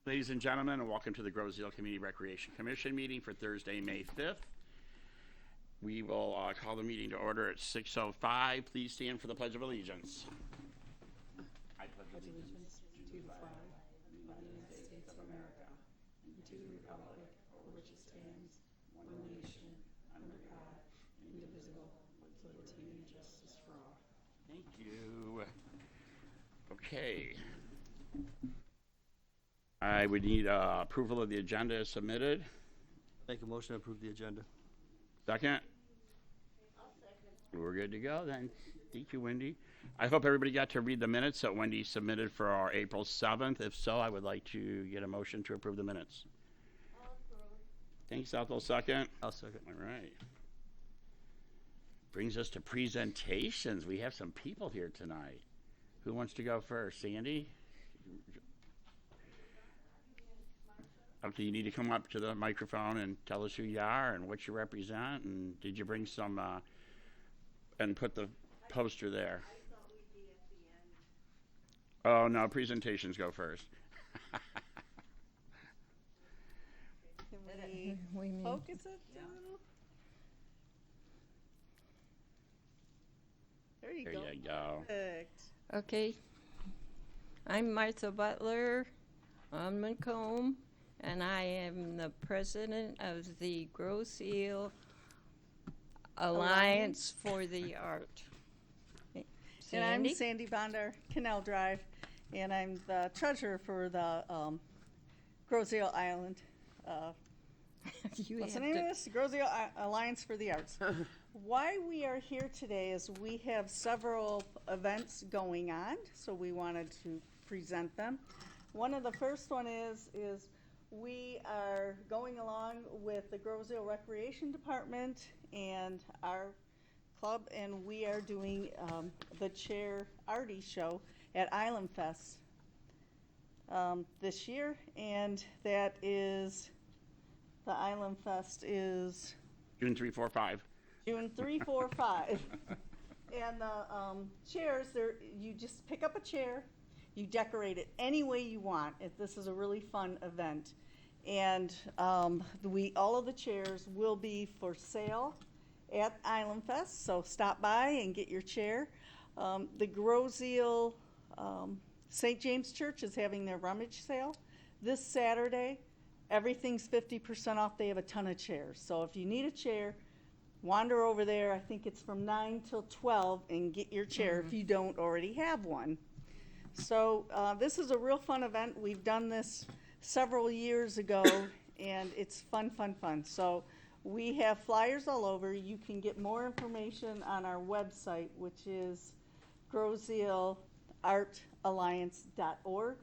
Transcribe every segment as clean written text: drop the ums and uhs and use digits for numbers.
Ladies and gentlemen, and welcome to the Groseal Community Recreation Commission meeting for Thursday, May 5th. We will call the meeting to order at 6:05. Please stand for the Pledge of Allegiance. I pledge allegiance to the flag of the United States of America and to the republic for which it stands, one nation, under God, indivisible, with liberty and justice for all. Thank you. Okay. I would need approval of the agenda as submitted. Make a motion to approve the agenda. Second? I'll second. We're good to go then. Thank you, Wendy. I hope everybody got to read the minutes that Wendy submitted for our April 7th. If so, I would like to get a motion to approve the minutes. I'll approve. Thanks, Ethel. Second? I'll second. All right. Brings us to presentations. We have some people here tonight. Who wants to go first? Sandy? Okay, you need to come up to the microphone and tell us who you are and what you represent, and did you bring some, and put the poster there? I thought we'd be at the end. Oh, no, presentations go first. Can we focus it a little? There you There go. you go. Perfect. Okay. I'm Martha Butler on Macomb, and I am the president of the Groseal Alliance for the Art. And I'm Sandy? Sandy Bondar, Canal Drive, and I'm the treasurer for the Groseal Island. You What's the have name to- of this? Groseal Alliance for the Arts. Why we are here today is we have several events going on, so we wanted to present them. One of the first one is we are going along with the Groseal Recreation Department and our club, and we are doing the Chair Artie Show at Island Fest this year, and that is, the Island Fest is June 3, 4, 5. June 3, 4, 5. And the chairs, you just pick up a chair, you decorate it any way you want. This is a really fun event. And all of the chairs will be for sale at Island Fest, so stop by and get your chair. The Groseal St. James Church is having their rummage sale this Saturday. Everything's 50% off. They have a ton of chairs. So if you need a chair, wander over there. I think it's from 9 till 12 and get your chair if you don't already have one. So this is a real fun event. We've done this several years ago, and it's fun, fun, fun. So we have flyers all over. You can get more information on our website, which is grosealartalliance.org.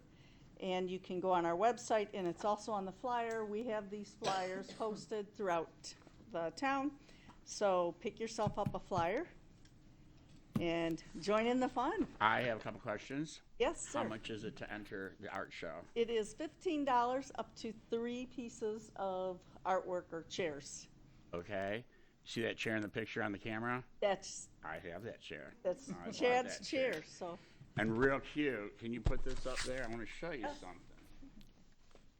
And you can go on our website, and it's also on the flyer. We have these flyers posted throughout the town. So pick yourself up a flyer and join in the fun. I have a couple questions. Yes, sir. How much is it to enter the art show? It is $15 up to 3 pieces of artwork or chairs. Okay. See that chair in the picture on the camera? That's I have that chair. I love Chad's that chair. So And real cute, can you put this up there? I want to show you something.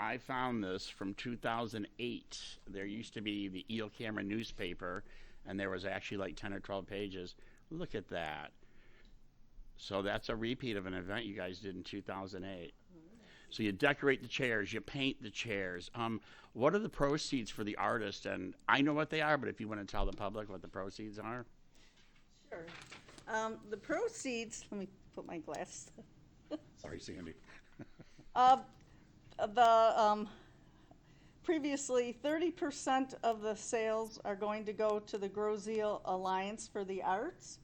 I found this from 2008. There used to be the Eel Camera newspaper, and there was actually like 10 or 12 pages. Look at that. So that's a repeat of an event you guys did in 2008. So you decorate the chairs, you paint the chairs. What are the proceeds for the artist? And I know what they are, but if you want to tell the public what the proceeds are. sure. The proceeds. Let me put my glass. Sorry, Sandy. Previously, 30% of the sales are going to go to the Groseal Alliance for the Arts,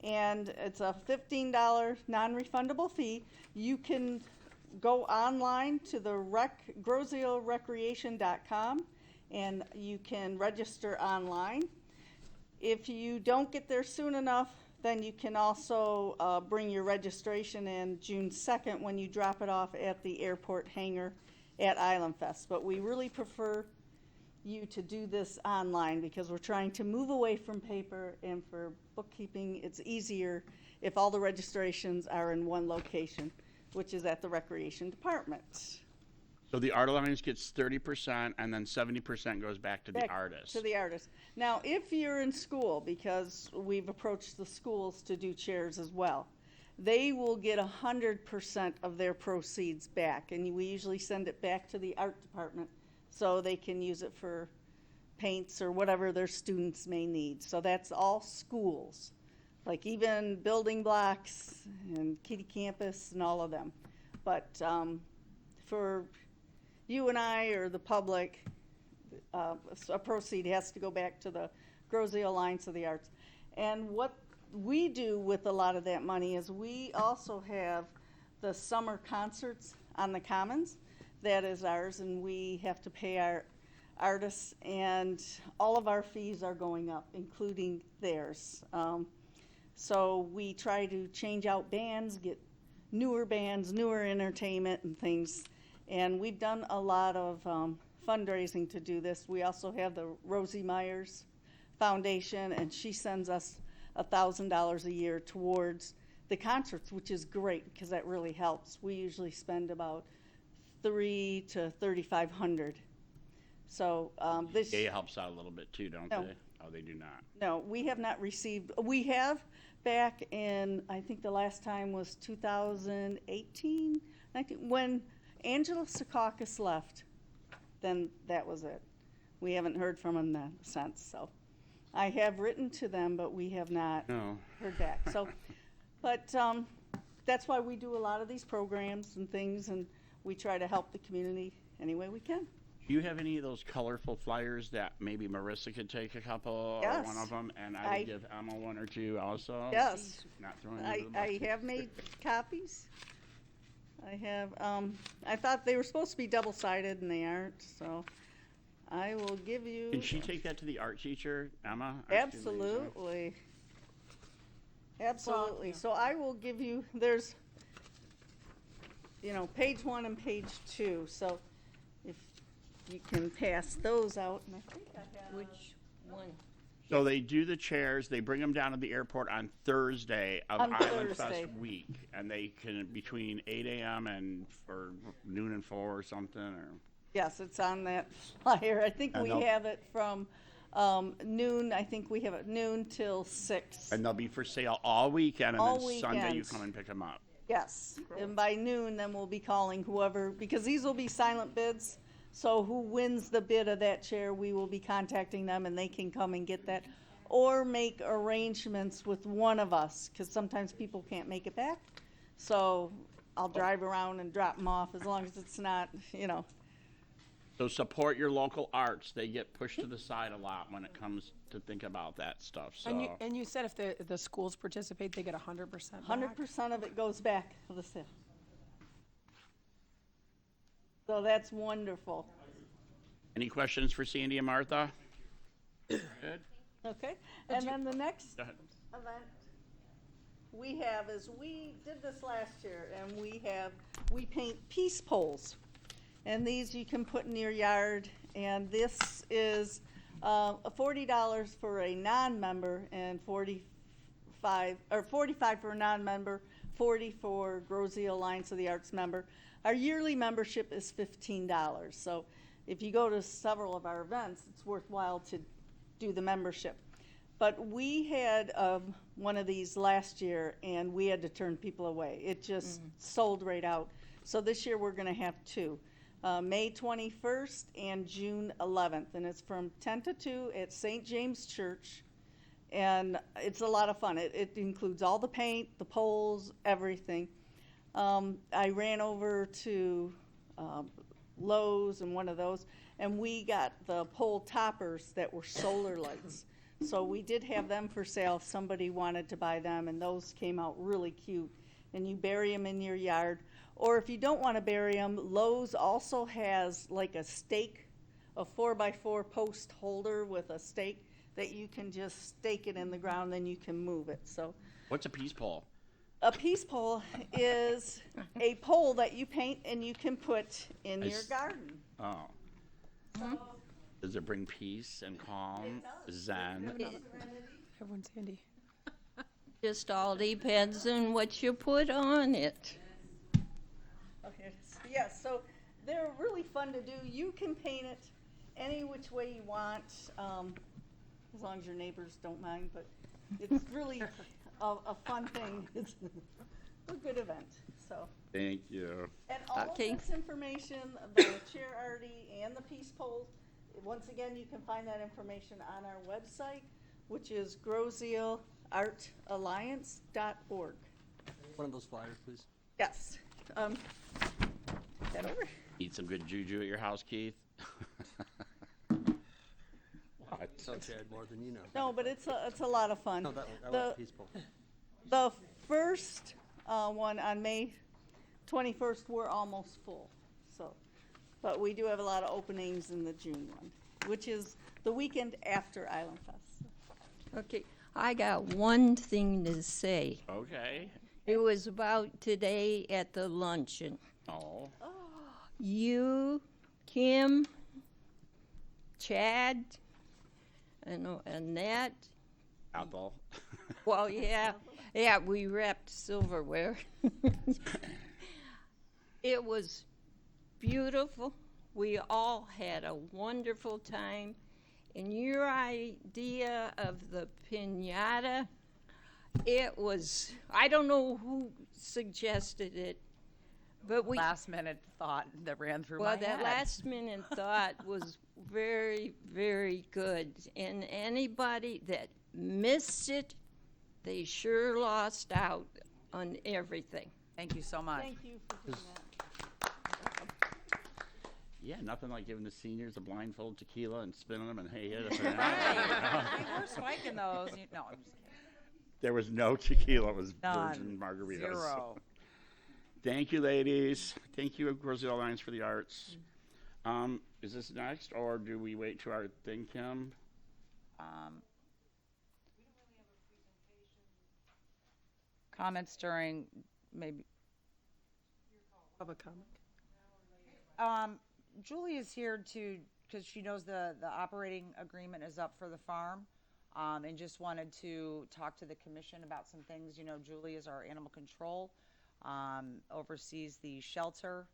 and it's a $15 non-refundable fee. You can go online to the grosealrecreation.com, and you can register online. If you don't get there soon enough, then you can also bring your registration in June 2nd when you drop it off at the airport hangar at Island Fest. But we really prefer you to do this online because we're trying to move away from paper, and for bookkeeping, it's easier if all the registrations are in one location, which is at the Recreation Department. So the Art Alliance gets 30%, and then 70% goes back to the Back artist. To the artist. Now, if you're in school, because we've approached the schools to do chairs as well, they will get 100% of their proceeds back, and we usually send it back to the art department so they can use it for paints or whatever their students may need. So that's all schools, like even building blocks and Kitty Campus and all of them. But for you and I or the public, a proceed has to go back to the Grosse Alliance of the Arts. And what we do with a lot of that money is we also have the summer concerts on the Commons. That is ours, and we have to pay our artists, and all of our fees are going up, including theirs. So we try to change out bands, get newer bands, newer entertainment and things. And we've done a lot of fundraising to do this. We also have the Rosie Myers Foundation, and she sends us $1,000 a year towards the concerts, which is great because that really helps. We usually spend about $300 to $3,500. So this It helps out a little bit too, don't No. they? Oh, they do not. no, we have not received. We have back in, I think the last time was 2018, 19, when Angela Secaucus left. Then that was it. We haven't heard from them since. So I have written to them, but we have not No. heard back. So, but that's why we do a lot of these programs and things, and we try to help the community any way we can. Do you have any of those colorful flyers that maybe Marissa could take a couple Yes. or one of them, and I I- would give Emma one or two also? Yes. Not throwing you under the bus. I have made copies. I have, I thought they were supposed to be double-sided and they aren't, so I will give you. Can she take that to the art teacher, Emma? Our student liaison? Absolutely. Absolutely. So I will give you, there's, page 1 and page 2. So if you can pass those out. And I think I have. Which one? So they do the chairs, they bring them down to the airport on Thursday of On Island Thursday. Fest week, and they can, between 8 a.m. and, or noon and 4 or something, or? Yes, it's on that flyer. I think And we they'll- have it from noon. I think we have it noon till 6. And they'll be for sale all weekend, and All then Sunday you weekends. come and pick them up. Yes, and by noon, then we'll be calling whoever, because these will be silent bids. So who wins the bid of that chair, we will be contacting them, and they can come and get that. Or make arrangements with one of us, because sometimes people can't make it back. So I'll drive around and drop them off, as long as it's not, So support your local arts. They get pushed to the side a lot when it comes to think about that stuff, so. And you said if the schools participate, they get 100% back? 100% of it goes back to the sale. So that's wonderful. Any questions for Sandy and Martha? Good? Okay, and then the next Go ahead. event we have is, we did this last year, and we paint peace poles. And these you can put in your yard, and this is $40 for a non-member and $45 for a non-member, $40 for Grosse Alliance of the Arts member. Our yearly membership is $15. So if you go to several of our events, it's worthwhile to do the membership. But we had one of these last year, and we had to turn people away. It just sold right out. So this year we're going to have 2. May 21st and June 11th, and it's from 10 to 2 at St. James Church, and it's a lot of fun. It includes all the paint, the poles, everything. I ran over to Lowe's and one of those, and we got the pole toppers that were solar lights. So we did have them for sale if somebody wanted to buy them, and those came out really cute. And you bury them in your yard. Or if you don't want to bury them, Lowe's also has like a stake, a 4x4 post holder with a stake that you can just stake it in the ground, then you can move it. So What's a peace pole? a peace pole is a pole that you paint and you can put in your garden. Oh. Does it bring peace and calm, zen? Everyone's handy. Just all depends on what you put on it. Okay, yes, so they're really fun to do. You can paint it any which way you want, as long as your neighbors don't mind, but it's really a fun thing. It's a good event, so. Thank you. And all Okay. of this information, the chair arty and the peace poll, once again, you can find that information on our website, which is grosseallartalliance.org. One of those flyers, please. Yes. That over? Eat some good juju at your house, Keith? What? So Chad, more than you know. No, but it's a lot of fun. No, that one, I The- like peaceful. The first one on May 21st, we're almost full. So, but we do have a lot of openings in the June one, which is the weekend after Island Fest. Okay, I got one thing to say. Okay. It was about today at the luncheon. Oh, You, Kim, Chad, and Annette. Ethel. Well, yeah, we wrapped silverware. It was beautiful. We all had a wonderful time. And your idea of the piñata, it was, I don't know who suggested it, but we, Last minute thought that ran through well, my that head. last minute thought was very, very good. And anybody that missed it, they sure lost out on everything. Thank you so much. Thank you for doing that. Yeah, nothing like giving the seniors a blindfold tequila and spinning them and hey, hit us. Hey, we're spiking those. No, I'm just kidding. There was no tequila, it was None. virgin margaritas. Zero. Thank you, ladies. Thank you, Roselle Alliance for the Arts. Is this next, or do we wait to our thing, Kim? Comments during maybe. Public comment. Julie is here because she knows the operating agreement is up for the farm, and just wanted to talk to the commission about some things. You know, Julie is our animal control, oversees the shelter.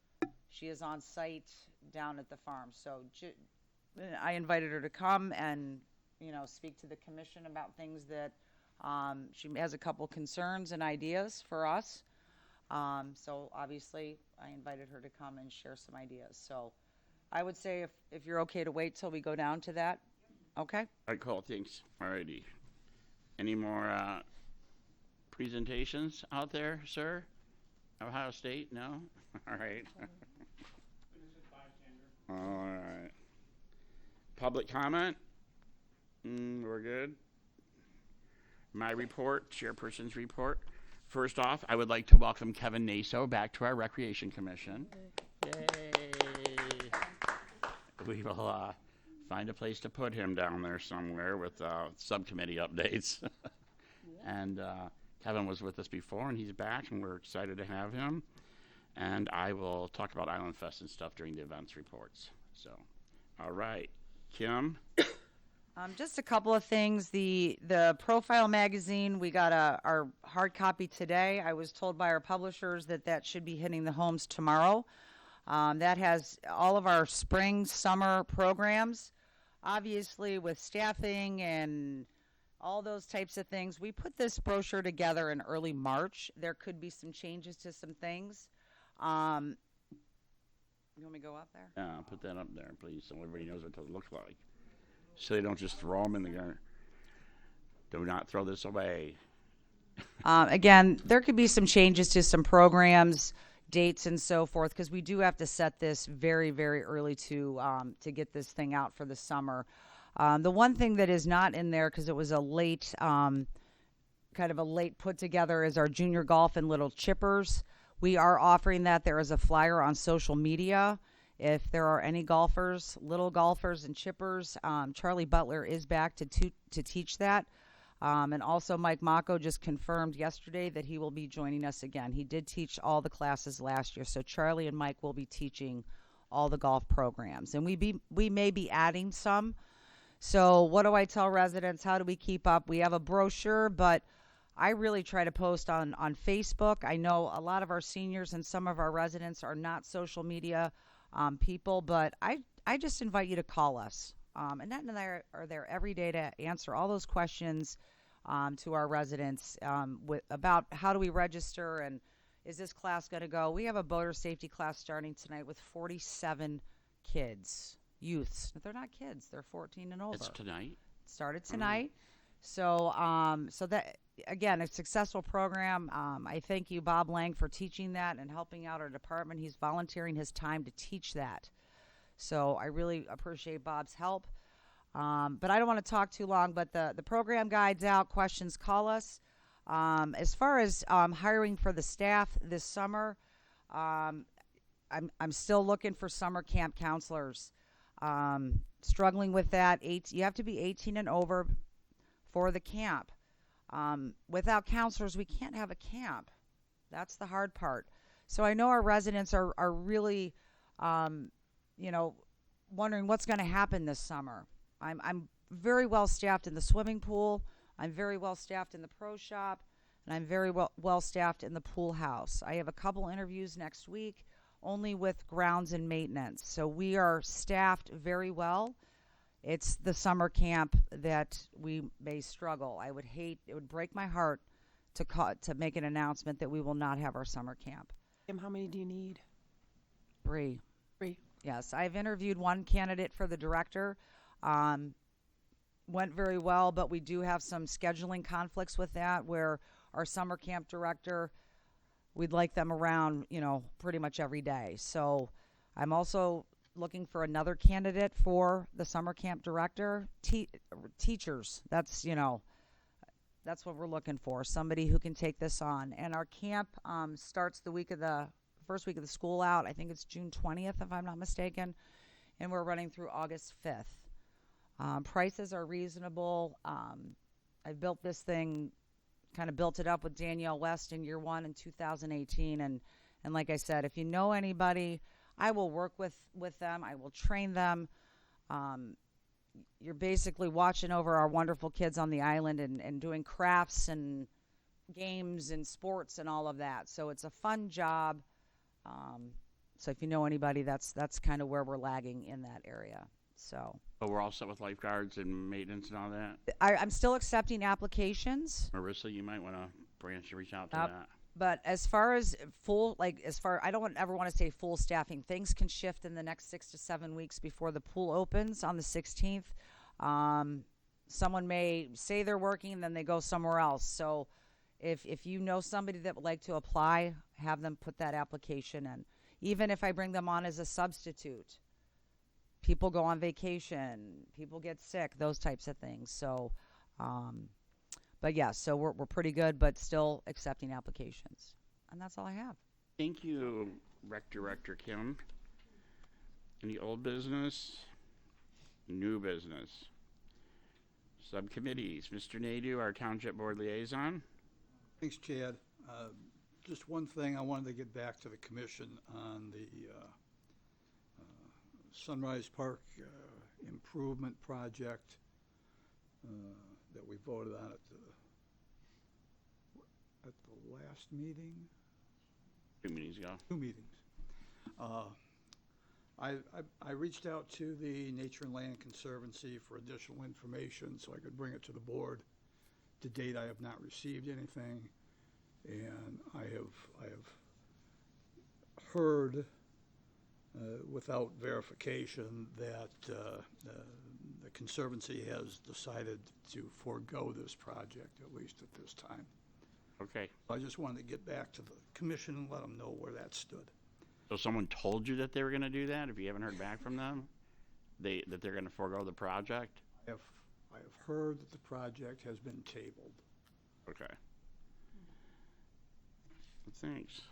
She is on site down at the farm. So I invited her to come and, speak to the commission about things that she has a couple concerns and ideas for us. So obviously I invited her to come and share some ideas. So I would say if you're okay to wait till we go down to that, okay? All right, cool, thanks. Alrighty. Any more presentations out there, sir? Ohio State? No? All right. All right. Public comment? We're good. My report, chairperson's report. First off, I would like to welcome Kevin Nadeau back to our Recreation Commission. Yay! We will find a place to put him down there somewhere with subcommittee updates. And Kevin was with us before, and he's back, and we're excited to have him. And I will talk about Island Fest and stuff during the events reports. So, all right. Kim? Just a couple of things. The Profile magazine, we got our hard copy today. I was told by our publishers that should be hitting the homes tomorrow. That has all of our spring, summer programs. Obviously, with staffing and all those types of things, we put this brochure together in early March. There could be some changes to some things. You want me to go up there? Yeah, put that up there, please, so everybody knows what those look like. So they don't just throw them in the garden. Do not throw this away. Again, there could be some changes to some programs, dates, and so forth, because we do have to set this very, very early to get this thing out for the summer. The one thing that is not in there, because it was a late, kind of a late put together, is our junior golf and little chippers. We are offering that. There is a flyer on social media. If there are any golfers, little golfers and chippers, Charlie Butler is back to teach that. And also Mike Mako just confirmed yesterday that he will be joining us again. He did teach all the classes last year. So Charlie and Mike will be teaching all the golf programs. And we may be adding some. So what do I tell residents? How do we keep up? We have a brochure, but I really try to post on Facebook. I know a lot of our seniors and some of our residents are not social media people, but I just invite you to call us. Annette and I are there every day to answer all those questions to our residents about how do we register and is this class going to go. We have a boater safety class starting tonight with 47 kids, youths. They're not kids. They're 14 and over. It's tonight? Started tonight. So that, again, a successful program. I thank you, Bob Lang, for teaching that and helping out our department. He's volunteering his time to teach that. So I really appreciate Bob's help. But I don't want to talk too long, but the program guide's out. Questions, call us. As far as hiring for the staff this summer, I'm still looking for summer camp counselors. Struggling with that. You have to be 18 and over for the camp. Without counselors, we can't have a camp. That's the hard part. So I know our residents are really, wondering what's going to happen this summer. I'm very well staffed in the swimming pool. I'm very well staffed in the pro shop, and I'm very well staffed in the pool house. I have a couple interviews next week, only with grounds and maintenance. So we are staffed very well. It's the summer camp that we may struggle. It would break my heart to make an announcement that we will not have our summer camp. Kim, how many do you need? 3. 3. Yes, I've interviewed one candidate for the director. Went very well, but we do have some scheduling conflicts with that where our summer camp director, we'd like them around, pretty much every day. So I'm also looking for another candidate for the summer camp director. Teachers, that's what we're looking for, somebody who can take this on. And our camp starts the first week of the school out. I think it's June 20th, if I'm not mistaken, and we're running through August 5th. Prices are reasonable. I built this thing, kind of built it up with Danielle West in year 1 in 2018. And like I said, if you know anybody, I will work with them. I will train them. You're basically watching over our wonderful kids on the island and doing crafts and games and sports and all of that. So it's a fun job. So if you know anybody, that's kind of where we're lagging in that area. So. But we're all set with lifeguards and maintenance and all that? I'm still accepting applications. Marissa, you might want to reach out to that. But as far as I don't ever want to say full staffing. Things can shift in the next 6 to 7 weeks before the pool opens on the 16th. Someone may say they're working and then they go somewhere else. So if you know somebody that would like to apply, have them put that application in. Even if I bring them on as a substitute. People go on vacation, people get sick, those types of things. So, but yeah, so we're pretty good, but still accepting applications. And that's all I have. Thank you, Rec Director Kim. Any old business? New business? Subcommittees. Mr. Nadeau, our Township Board Liaison. Thanks, Chad. Just one thing, I wanted to get back to the commission on the Sunrise Park improvement project that we voted on at the last meeting. 2 meetings ago. 2 meetings. I reached out to the Nature and Land Conservancy for additional information so I could bring it to the board. To date, I have not received anything, and I have heard without verification that the Conservancy has decided to forego this project, at least at this time. Okay. I just wanted to get back to the commission and let them know where that stood. So someone told you that they were going to do that? If you haven't heard back from them, that they're going to forego the project? I have heard that the project has been tabled. Okay. Thanks.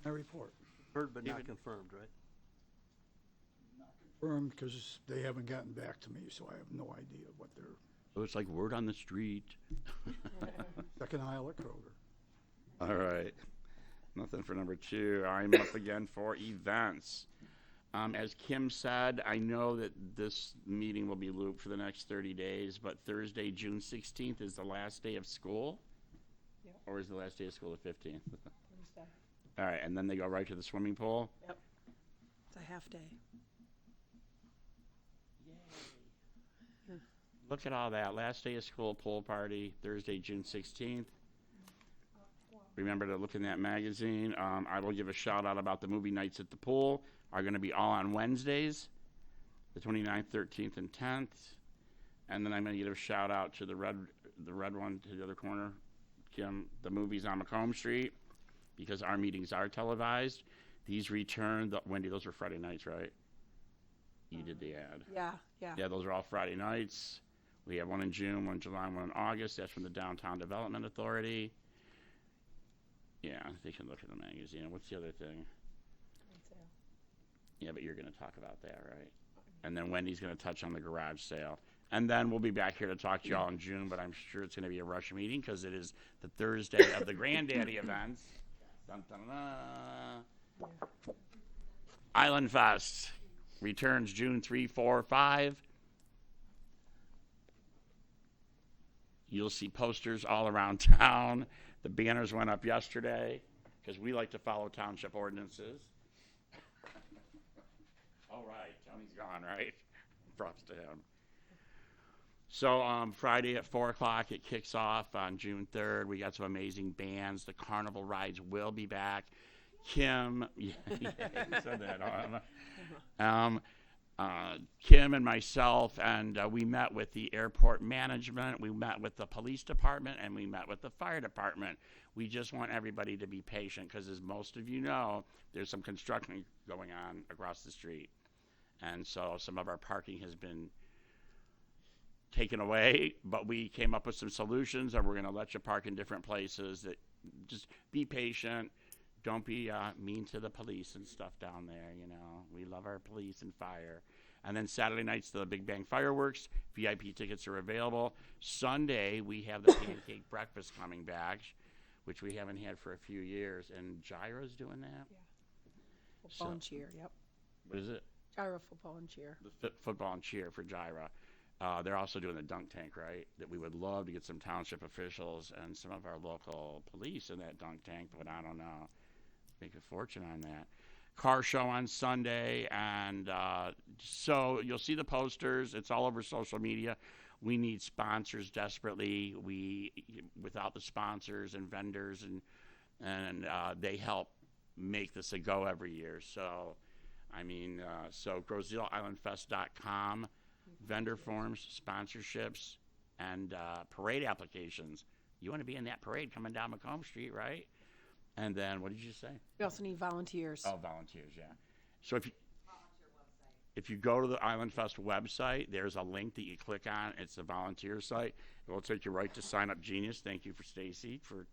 My report. Heard but not David? confirmed, right? Confirmed because they haven't gotten back to me, so I have no idea what they're So it's like word on the street. second aisle at Kroger. All right. Nothing for number 2. I'm up again for events. As Kim said, I know that this meeting will be looped for the next 30 days, but Thursday, June 16th is the last day of school? Yep. Or is the last day of school the 15th? Thursday. All right, and then they go right to the swimming pool? Yep. a half day. Look at all that. Last day of school pool party, Thursday, June 16th. Remember to look in that magazine. I will give a shout out about the movie nights at the pool are going to be all on Wednesdays, the 29th, 13th, and 10th. And then I'm going to give a shout out to the red one to the other corner, Kim. The movies on Macomb Street, because our meetings are televised. These return. Wendy, those were Friday nights, right? You did the ad. Yeah. Yeah, those are all Friday nights. We have one in June, one in July, one in August. That's from the Downtown Development Authority. Yeah, they can look at the magazine. What's the other thing? Yeah, but you're going to talk about that, right? And then Wendy's going to touch on the garage sale. And then we'll be back here to talk to y'all in June, but I'm sure it's going to be a rush meeting because it is the Thursday of the Granddaddy events. Dun, dun, dun. Island Fest returns June 3, 4, 5. You'll see posters all around town. The banners went up yesterday because we like to follow township ordinances. All right, Tony's gone, right? Props to him. So Friday at 4 o'clock, it kicks off on June 3rd. We got some amazing bands. The carnival rides will be back. Kim, yeah, you said that. Kim and myself, and we met with the airport management, we met with the police department, and we met with the fire department. We just want everybody to be patient because, as most of you know, there's some construction going on across the street. And so some of our parking has been taken away, but we came up with some solutions, and we're going to let you park in different places. That just be patient. Don't be mean to the police and stuff down there, you know. We love our police and fire. And then Saturday nights, the Big Bang Fireworks. VIP tickets are available. Sunday, we have the pancake breakfast coming back, which we haven't had for a few years. And Gyra's doing that? Yeah. Football and cheer, yep. What is it? Gyra football and cheer. The football and cheer for Gyra. They're also doing the dunk tank, right? That we would love to get some township officials and some of our local police in that dunk tank, but I don't know. Make a fortune on that. Car show on Sunday, and so you'll see the posters. It's all over social media. We need sponsors desperately. Without the sponsors and vendors, and they help make this a go every year. So, I mean, so GrosealIslandFest.com, vendor forms, sponsorships, and parade applications. You want to be in that parade coming down Macomb Street, right? And then, what did you say? We also need volunteers. Oh, volunteers, yeah. So if you go to the Island Fest website, there's a link that you click on. It's a volunteer site. It will take you right to Sign Up Genius. Thank you for Stacy for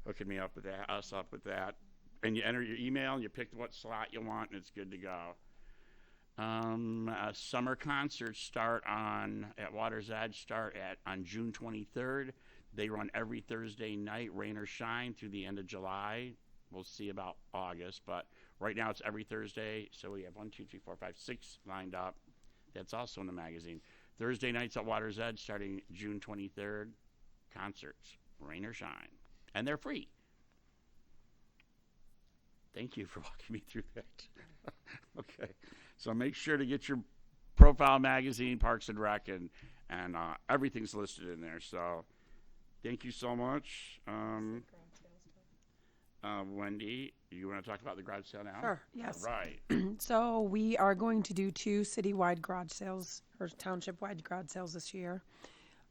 hooking me up with that, us up with that. And you enter your email, and you pick what slot you want, and it's good to go. Summer concerts start at Water's Edge on June 23rd. They run every Thursday night, rain or shine, through the end of July. We'll see about August, but right now it's every Thursday. So we have 1, 2, 3, 4, 5, 6 lined up. That's also in the magazine. Thursday nights at Water's Edge starting June 23rd. Concerts, rain or shine. And they're free. Thank you for walking me through that. Okay. So make sure to get your profile magazine, Parks and Rec, and everything's listed in there. So thank you so much. Wendy, you want to talk about the garage sale now? Sure, yes. All right. So we are going to do 2 citywide garage sales, or township-wide garage sales this year.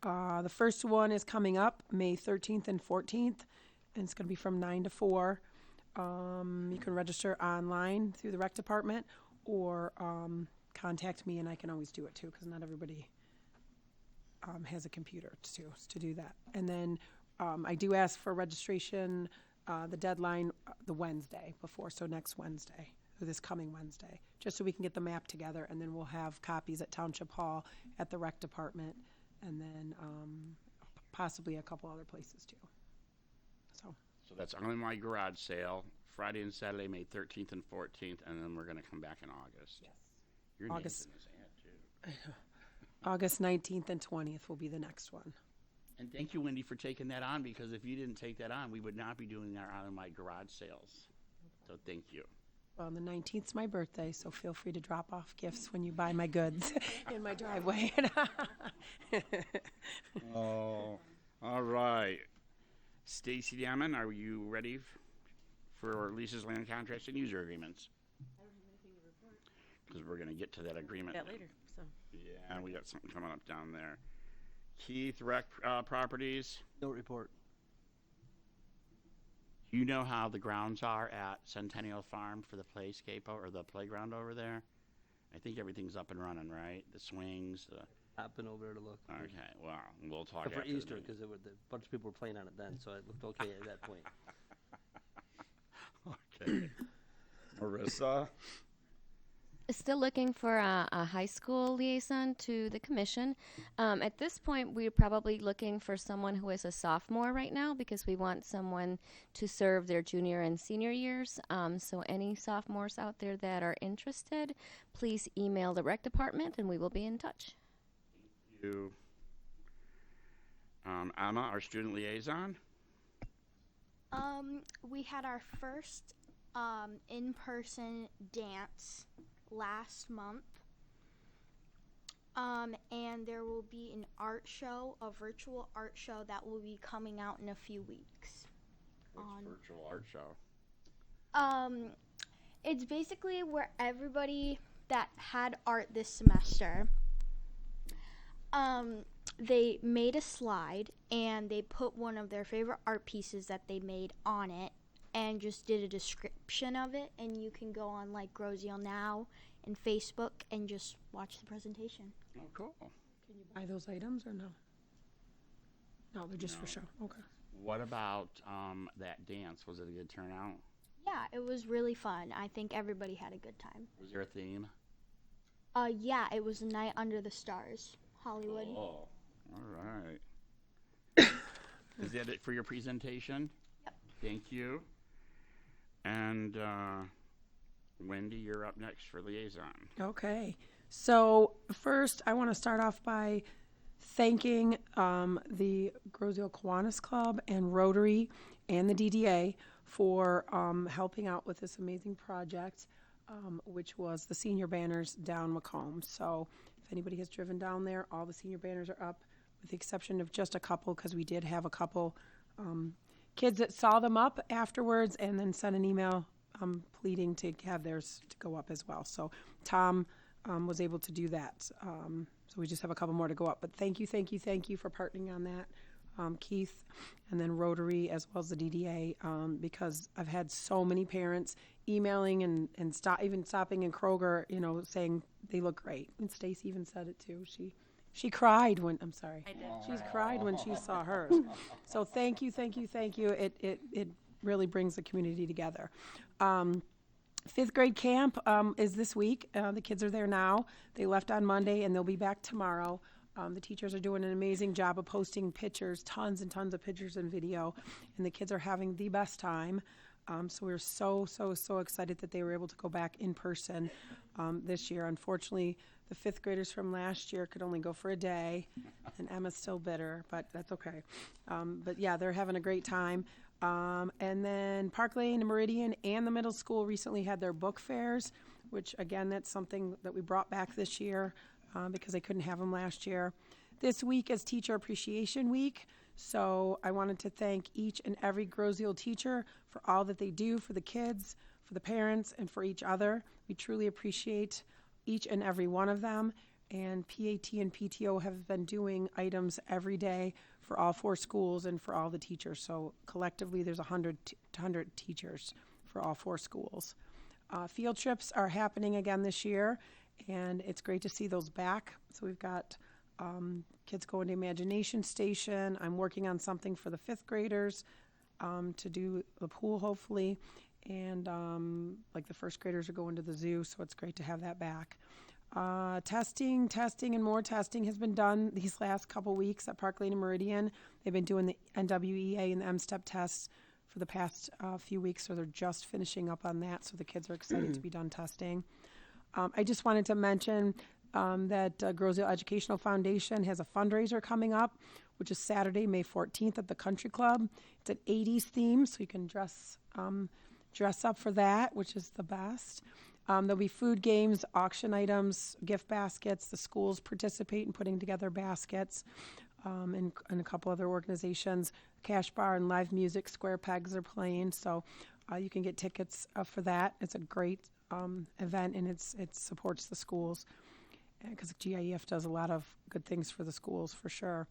The first one is coming up May 13th and 14th, and it's going to be from 9 to 4. You can register online through the rec department, or contact me, and I can always do it too, because not everybody has a computer to do that. And then I do ask for registration, the deadline, the Wednesday before, so next Wednesday, or this coming Wednesday, just so we can get the map together, and then we'll have copies at Township Hall, at the rec department, and then possibly a couple other places too. So that's only my garage sale, Friday and Saturday, May 13th and 14th, and then we're going to come back in August. Yes. Your August. name's in this ad, too. August 19th and 20th will be the next one. And thank you, Wendy, for taking that on, because if you didn't take that on, we would not be doing our on my garage sales. So thank you. Well, the 19th is my birthday, so feel free to drop off gifts when you buy my goods in my driveway. Oh, all right. Stacy Damman, are you ready for leases, land contracts, and user agreements? Because we're going to get to that agreement. That later, so. Yeah, we got something coming up down there. Keith, Rec Properties. No report. Do you know how the grounds are at Centennial Farm for the playscape or the playground over there? I think everything's up and running, right? The swings. I've been over there to look. Okay, well, we'll talk Except for after the Easter, meeting. because a bunch of people were playing on it then, so it looked okay at that point. Okay. Marissa. Still looking for a high school liaison to the commission. At this point, we're probably looking for someone who is a sophomore right now because we want someone to serve their junior and senior years. So any sophomores out there that are interested, please email the rec department and we will be in touch. Thank you. Emma, our student liaison. We had our first in-person dance last month. And there will be an art show, a virtual art show that will be coming out in a few weeks. What's virtual art show? It's basically where everybody that had art this semester, they made a slide and they put one of their favorite art pieces that they made on it and just did a description of it, and you can go on like Groziel Now and Facebook and just watch the presentation. Oh, cool. Can you buy those items or no? No, they're just for show. Okay. What about that dance? Was it a good turnout? Yeah, it was really fun. I think everybody had a good time. Was there a theme? Yeah, it was a night under the stars, Hollywood. Oh, all right. Is that it for your presentation? Yep. Thank you. And Wendy, you're up next for liaison. Okay. So first, I want to start off by thanking the Groziel Kiwanis Club and Rotary and the DDA for helping out with this amazing project, which was the senior banners down Macomb. So if anybody has driven down there, all the senior banners are up, with the exception of just a couple, because we did have a couple kids that saw them up afterwards and then sent an email pleading to have theirs to go up as well. So Tom was able to do that. So we just have a couple more to go up. But thank you for partnering on that, Keith, and then Rotary as well as the DDA, because I've had so many parents emailing and even stopping in Kroger, saying they look great. And Stacy even said it too. She cried when, I'm sorry. I did. She's cried when she saw hers. So thank you. It really brings the community together. Fifth grade camp is this week. The kids are there now. They left on Monday and they'll be back tomorrow. The teachers are doing an amazing job of posting pictures, tons and tons of pictures and video, and the kids are having the best time. So we're so excited that they were able to go back in person this year. Unfortunately, the fifth graders from last year could only go for a day, and Emma's still bitter, but that's okay. But yeah, they're having a great time. And then Park Lane and Meridian and the middle school recently had their book fairs, which again, that's something that we brought back this year because they couldn't have them last year. This week is Teacher Appreciation Week, so I wanted to thank each and every Groziel teacher for all that they do for the kids, for the parents, and for each other. We truly appreciate each and every one of them, and PAT and PTO have been doing items every day for all 4 schools and for all the teachers. So collectively, there's 100 teachers for all 4 schools. Field trips are happening again this year, and it's great to see those back. So we've got kids going to Imagination Station. I'm working on something for the 5th graders to do the pool, hopefully. And like the 1st graders are going to the zoo, so it's great to have that back. Testing, and more testing has been done these last couple weeks at Park Lane and Meridian. They've been doing the NWEA and the M-STEP tests for the past few weeks, so they're just finishing up on that, so the kids are excited to be done testing. I just wanted to mention that Groziel Educational Foundation has a fundraiser coming up, which is Saturday, May 14th at the Country Club. It's an 80s theme, so you can dress dress up for that, which is the best. There'll be food, games, auction items, gift baskets. The schools participate in putting together baskets, and a couple other organizations. Cash bar and live music. Square Pegs are playing, so you can get tickets for that. It's a great event, and it supports the schools because GIEF does a lot of good things for the schools for sure.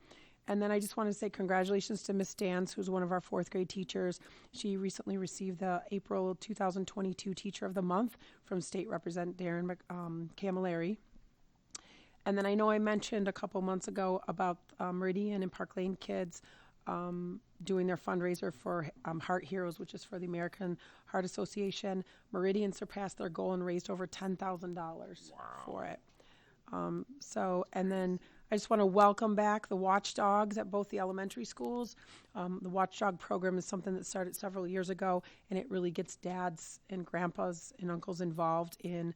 And then I just want to say congratulations to Miss Dance, who's one of our 4th grade teachers. She recently received the April 2022 Teacher of the Month from State Representative Darren Camilleri. And then I know I mentioned a couple months ago about Meridian and Park Lane kids doing their fundraiser for Heart Heroes, which is for the American Heart Association. Meridian surpassed their goal and raised over $10,000 for it. And then I just want to welcome back the watchdogs at both the elementary schools. The watchdog program is something that started several years ago, and it really gets dads and grandpas and uncles involved in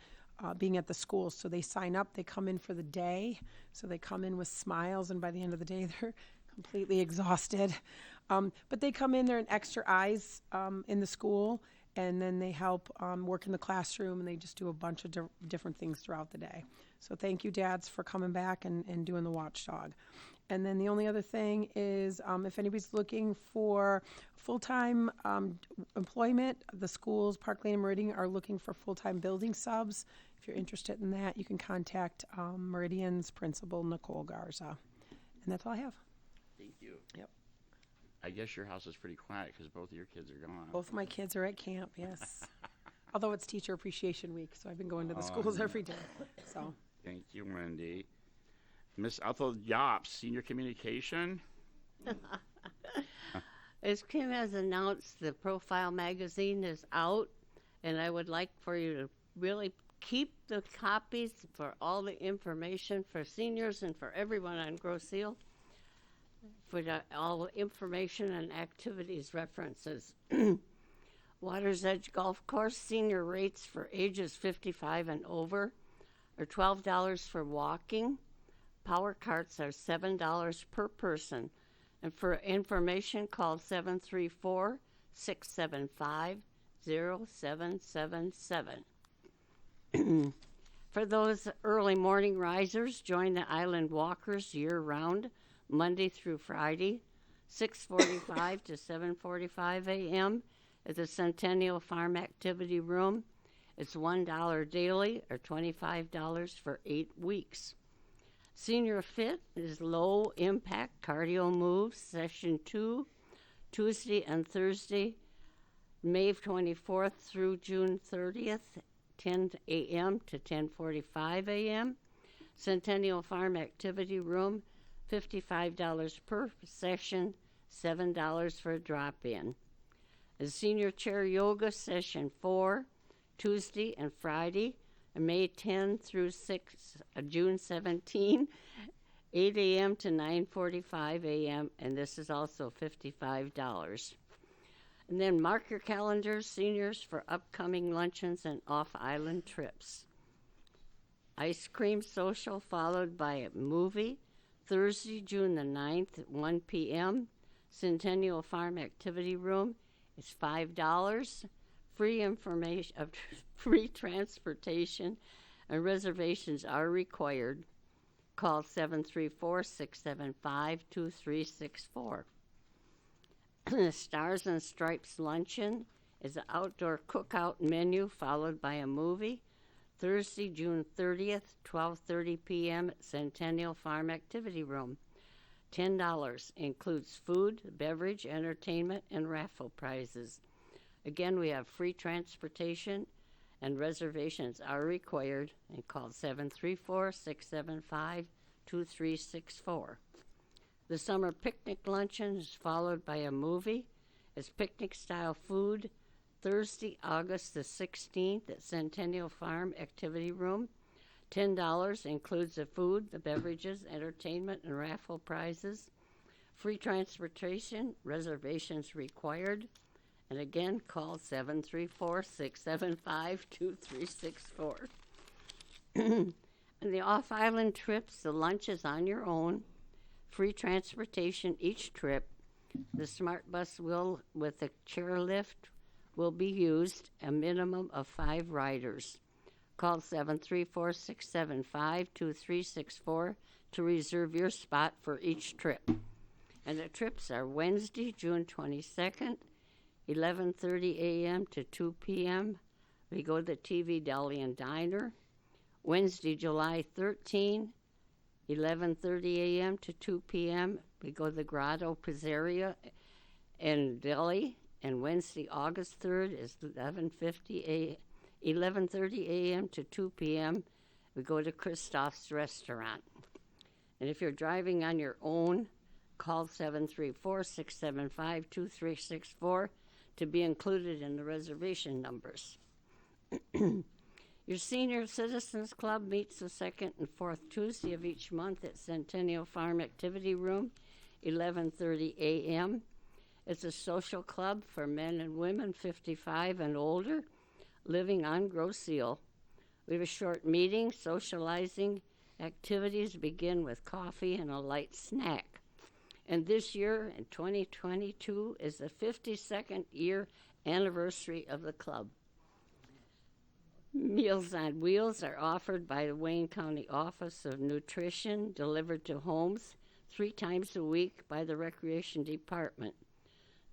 being at the schools. So they sign up, they come in for the day. So they come in with smiles, and by the end of the day, they're completely exhausted. But they come in, they're an extra eyes in the school, and then they help work in the classroom, and they just do a bunch of different things throughout the day. So thank you, dads, for coming back and doing the watchdog. And then the only other thing is if anybody's looking for full-time employment, the schools, Park Lane and Meridian, are looking for full-time building subs. If you're interested in that, you can contact Meridian's principal, Nicole Garza. And that's all I have. Thank you. Yep. I guess your house is pretty quiet because both of your kids are gone. Both of my kids are at camp, yes. Although it's Teacher Appreciation Week, so I've been going to the schools every day. So. Thank you, Wendy. Miss Ethel Yops, Senior Communication. As Kim has announced, the Profile magazine is out, and I would like for you to really keep the copies for all the information for seniors and for everyone on Grosse Ile, for all the information and activities references. Water's Edge Golf Course senior rates for ages 55 and over are $12 for walking. Power carts are $7 per person. And for information, call 734-675-0777. For those early morning risers, join the Island Walkers year-round, Monday through Friday, 6:45 to 7:45 a.m. at the Centennial Farm Activity Room. It's $1 daily or $25 for 8 weeks. Senior Fit is low-impact cardio moves, session 2, Tuesday and Thursday, May 24th through June 30th, 10 a.m. to 10:45 a.m. Centennial Farm Activity Room, $55 per session, $7 for a drop-in. The Senior Chair Yoga, session 4, Tuesday and Friday, May 10 through June 17, 8 a.m. to 9:45 a.m., and this is also $55. And then mark your calendars, seniors, for upcoming luncheons and off-island trips. Ice cream social followed by a movie, Thursday, June the 9th at 1 p.m., Centennial Farm Activity Room. It's $5. Free information, free transportation, and reservations are required. Call 734-675-2364. Stars and Stripes Luncheon is an outdoor cookout menu followed by a movie. Thursday, June 30th, 12:30 p.m. at Centennial Farm Activity Room. $10. Includes food, beverage, entertainment, and raffle prizes. Again, we have free transportation, and reservations are required, and call 734-675-2364. The summer picnic luncheon is followed by a movie. It's picnic-style food, Thursday, August the 16th at Centennial Farm Activity Room. $10 includes the food, the beverages, entertainment, and raffle prizes. Free transportation, reservations required. And again, call 734-675-2364. And the off-island trips, the lunch is on your own. Free transportation each trip. The Smart Bus will, with the chairlift, will be used, a minimum of 5 riders. Call 734-675-2364 to reserve your spot for each trip. And the trips are Wednesday, June 22nd, 11:30 a.m. to 2 p.m. We go to the TV Deli and Diner. Wednesday, July 13, 11:30 a.m. to 2 p.m. We go to the Grotto Pizzeria and Deli. And Wednesday, August 3rd is 11:30 a.m. to 2 p.m. We go to Christoph's Restaurant. And if you're driving on your own, call 734-675-2364 to be included in the reservation numbers. Your Senior Citizens Club meets the second and fourth Tuesday of each month at Centennial Farm Activity Room, 11:30 a.m. It's a social club for men and women 55 and older living on Grosse Ile. We have a short meeting. Socializing activities begin with coffee and a light snack. And this year, in 2022, is the 52nd year anniversary of the club. Meals on Wheels are offered by the Wayne County Office of Nutrition, delivered to homes 3 times a week by the Recreation Department.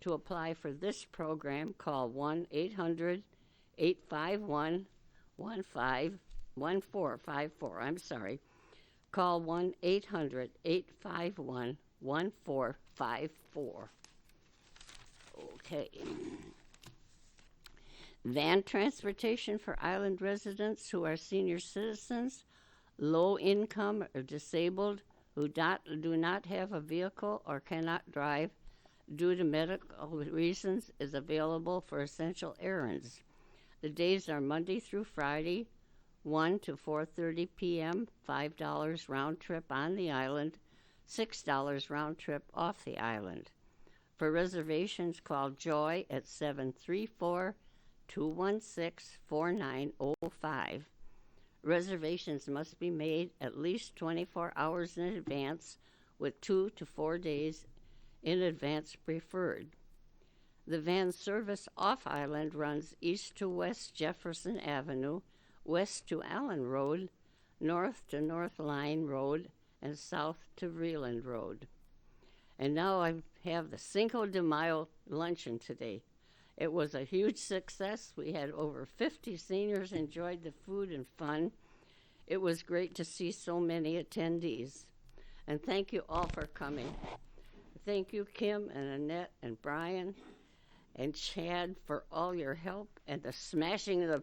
To apply for this program, call 1-800-851-1454. I'm sorry. Call 1-800-851-1454. Okay. Van transportation for island residents who are senior citizens, low income, or disabled who do not have a vehicle or cannot drive due to medical reasons is available for essential errands. The days are Monday through Friday, 1 to 4:30 p.m., $5 round trip on the island, $6 round trip off the island. For reservations, call Joy at 734-216-4905. Reservations must be made at least 24 hours in advance, with 2 to 4 days in advance preferred. The van service off-island runs east to west Jefferson Avenue, west to Allen Road, north to North Line Road, and south to Vreeland Road. And now I have the Cinco de Mayo luncheon today. It was a huge success. We had over 50 seniors enjoyed the food and fun. It was great to see so many attendees. And thank you all for coming. Thank you, Kim and Annette and Brian and Chad, for all your help. And the smashing of the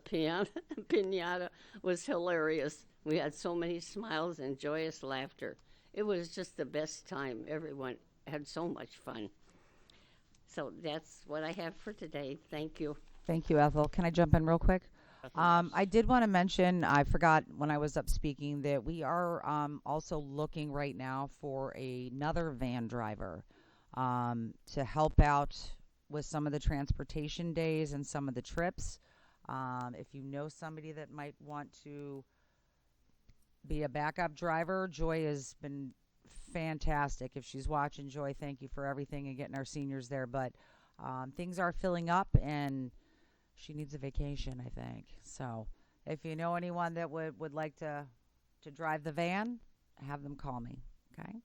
piñata was hilarious. We had so many smiles and joyous laughter. It was just the best time. Everyone had so much fun. So that's what I have for today. Thank you. Thank you, Ethel. Can I jump in real quick? I did want to mention, I forgot when I was up speaking, that we are also looking right now for another van driver to help out with some of the transportation days and some of the trips. If you know somebody that might want to be a backup driver, Joy has been fantastic. If she's watching, Joy, thank you for everything and getting our seniors there. But things are filling up, and she needs a vacation, I think. So if you know anyone that would like to drive the van, have them call me, okay?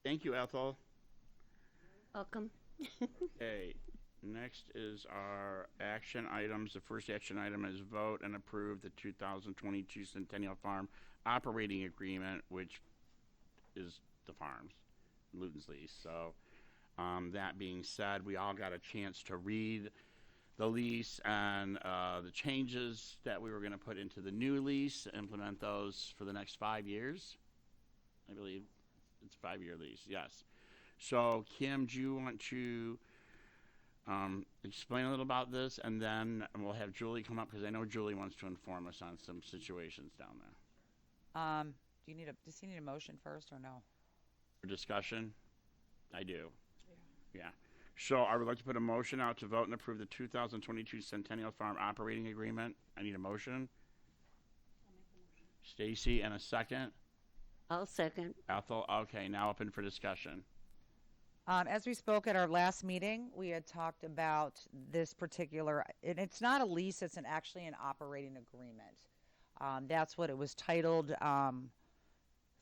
Thank you, Ethel. Welcome. Okay, next is our action items. The first action item is vote and approve the 2022 Centennial Farm operating agreement, which is the farms, Luton's lease. So that being said, we all got a chance to read the lease and the changes that we were going to put into the new lease, implement those for the next 5 years. I believe it's a 5-year lease, yes. So Kim, do you want to explain a little about this, and then we'll have Julie come up, because I know Julie wants to inform us on some situations down there. Does he need a motion first or no? For discussion? I do. Yeah. So I would like to put a motion out to vote and approve the 2022 Centennial Farm operating agreement. I need a motion. Stacy, and a second. I'll second. Ethel, okay, now open for discussion. As we spoke at our last meeting, we had talked about this particular, and it's not a lease, it's actually an operating agreement. That's what it was titled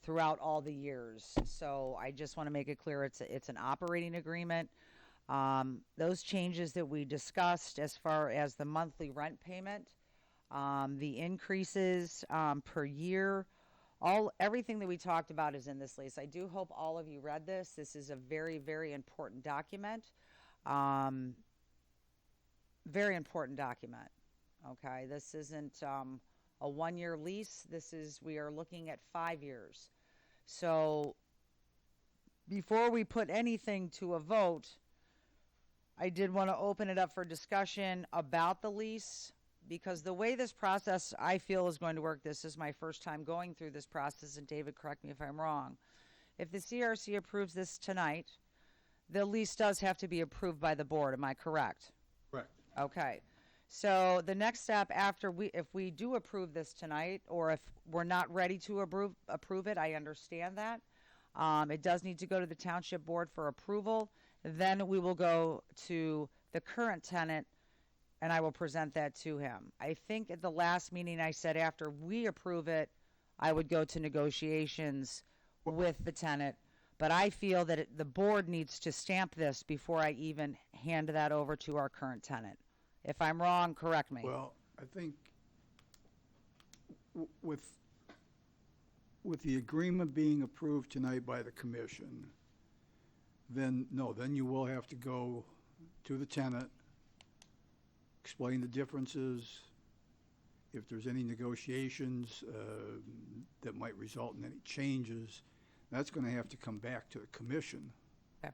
throughout all the years. So I just want to make it clear it's an operating agreement. Those changes that we discussed as far as the monthly rent payment, the increases per year, everything that we talked about is in this lease. I do hope all of you read this. This is a very, very important document. Very important document. Okay, this isn't a one-year lease. We are looking at 5 years. So before we put anything to a vote, I did want to open it up for discussion about the lease, because the way this process, I feel, is going to work, this is my first time going through this process, and David, correct me if I'm wrong. If the CRC approves this tonight, the lease does have to be approved by the board. Am I correct? Correct. Okay. So the next step after if we do approve this tonight, or if we're not ready to approve it, I understand that. It does need to go to the township board for approval. Then we will go to the current tenant, and I will present that to him. I think at the last meeting I said after we approve it, I would go to negotiations with the tenant. But I feel that the board needs to stamp this before I even hand that over to our current tenant. If I'm wrong, correct me. Well, I think with the agreement being approved tonight by the commission, then you will have to go to the tenant, explain the differences. If there's any negotiations that might result in any changes, that's going to have to come back to the commission. Okay.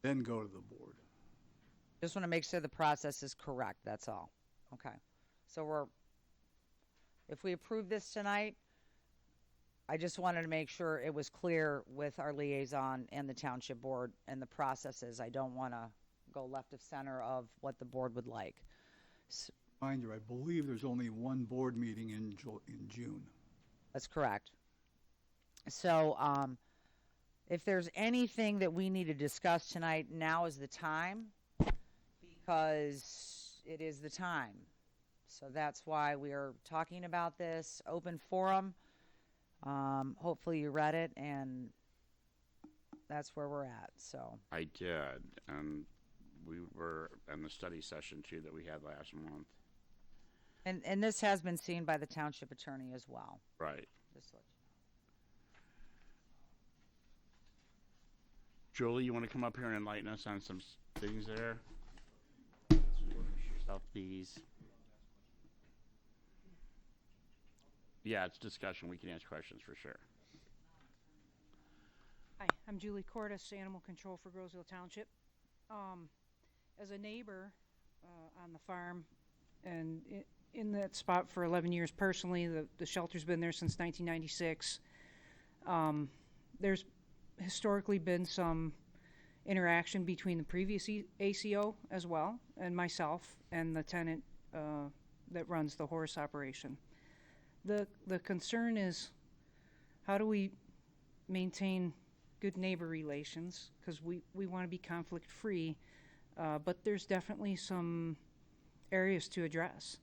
Then go to the board. Just want to make sure the process is correct, that's all. Okay. So if we approve this tonight, I just wanted to make sure it was clear with our liaison and the township board and the processes. I don't want to go left of center of what the board would like. Reminder, I believe there's only one board meeting in June. That's correct. So if there's anything that we need to discuss tonight, now is the time, because it is the time. So that's why we are talking about this, open forum. Hopefully you read it, and that's where we're at. So I did, and we were in the study session too that we had last month. And this has been seen by the township attorney as well. Right. Just to let you know. Julie, you want to come up here and enlighten us on some things there? About these. Yeah, it's discussion. We can ask questions for sure. Hi, I'm Julie Cordes, Animal Control for Groseville Township. As a neighbor on the farm and in that spot for 11 years personally, the shelter's been there since 1996. There's historically been some interaction between the previous ACO as well and myself and the tenant that runs the horse operation. The concern is, how do we maintain good neighbor relations? Because we want to be conflict free, but there's definitely some areas to address.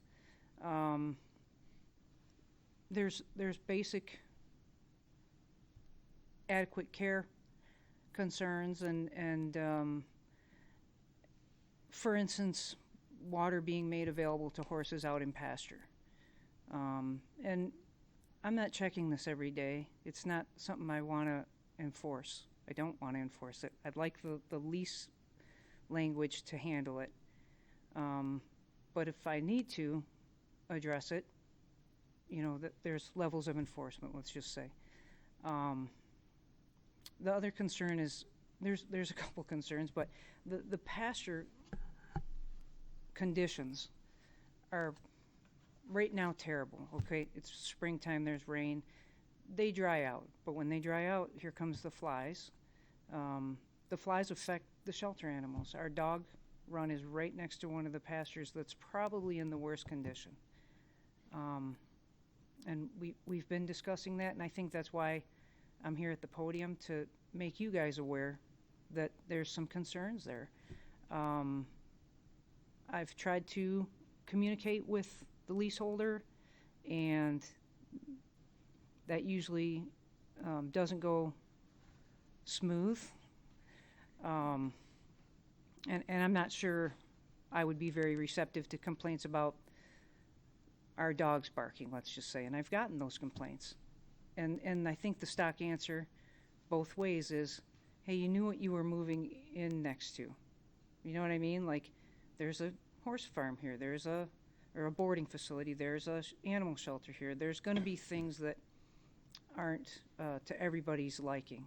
There's basic adequate care concerns and for instance, water being made available to horses out in pasture. And I'm not checking this every day. It's not something I want to enforce. I don't want to enforce it. I'd like the lease language to handle it. But if I need to address it, there's levels of enforcement, let's just say. The other concern is, there's a couple concerns, but the pasture conditions are right now terrible, okay? It's springtime, there's rain. They dry out, but when they dry out, here comes the flies. The flies affect the shelter animals. Our dog run is right next to one of the pastures that's probably in the worst condition. And we've been discussing that, and I think that's why I'm here at the podium, to make you guys aware that there's some concerns there. I've tried to communicate with the leaseholder, and that usually doesn't go smooth. And I'm not sure I would be very receptive to complaints about our dogs barking, let's just say. And I've gotten those complaints. And I think the stock answer both ways is, hey, you knew what you were moving in next to. You know what I mean? Like, there's a horse farm here, or a boarding facility, there's a animal shelter here. There's going to be things that aren't to everybody's liking.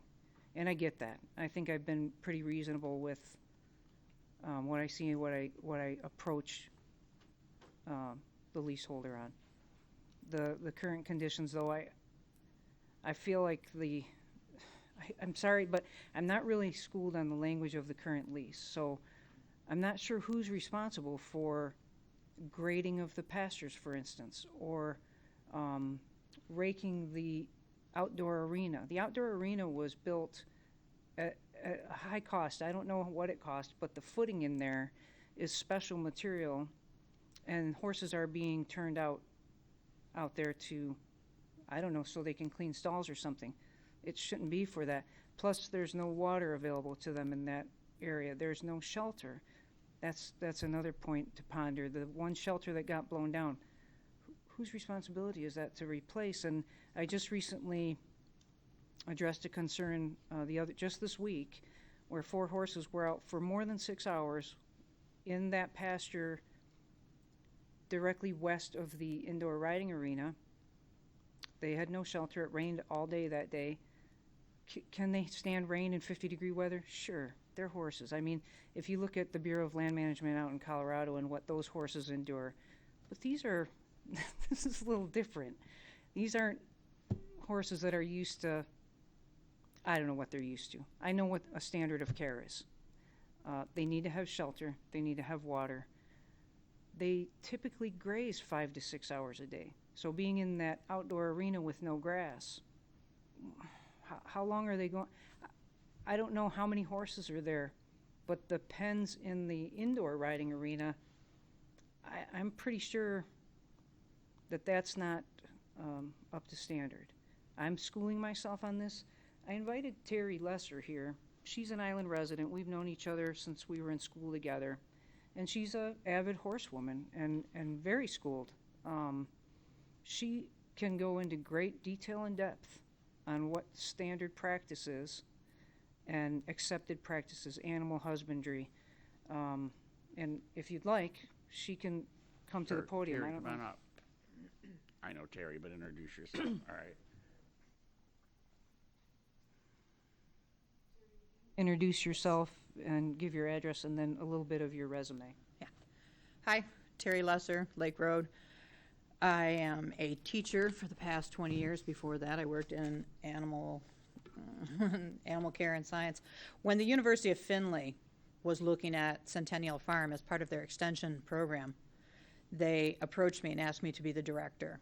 And I get that. I think I've been pretty reasonable with what I see and what I approach the leaseholder on. The current conditions, though, I feel like I'm sorry, but I'm not really schooled on the language of the current lease. So I'm not sure who's responsible for grading of the pastures, for instance, or raking the outdoor arena. The outdoor arena was built at a high cost. I don't know what it cost, but the footing in there is special material, and horses are being turned out there to, I don't know, so they can clean stalls or something. It shouldn't be for that. Plus, there's no water available to them in that area. There's no shelter. That's another point to ponder. The one shelter that got blown down, whose responsibility is that to replace? And I just recently addressed a concern just this week, where 4 horses were out for more than 6 hours in that pasture directly west of the indoor riding arena. They had no shelter. It rained all day that day. Can they stand rain in 50-degree weather? Sure. They're horses. I mean, if you look at the Bureau of Land Management out in Colorado and what those horses endure, but these are, this is a little different. These aren't horses that are used to, I don't know what they're used to. I know what a standard of care is. They need to have shelter. They need to have water. They typically graze 5 to 6 hours a day. So being in that outdoor arena with no grass, how long are they going? I don't know how many horses are there, but the pens in the indoor riding arena, I'm pretty sure that that's not up to standard. I'm schooling myself on this. I invited Terry Lesser here. She's an island resident. We've known each other since we were in school together. And she's an avid horsewoman and very schooled. She can go into great detail and depth on what standard practice is and accepted practices, animal husbandry. And if you'd like, she can come to the podium. Terry, I don't come on know. up. I know Terry, but introduce yourself. All right. Introduce yourself and give your address and then a little bit of your resume. Hi, Terry Lesser, Lake Road. I am a teacher for the past 20 years. Before that, I worked in animal care and science. When the University of Findlay was looking at Centennial Farm as part of their extension program, they approached me and asked me to be the director.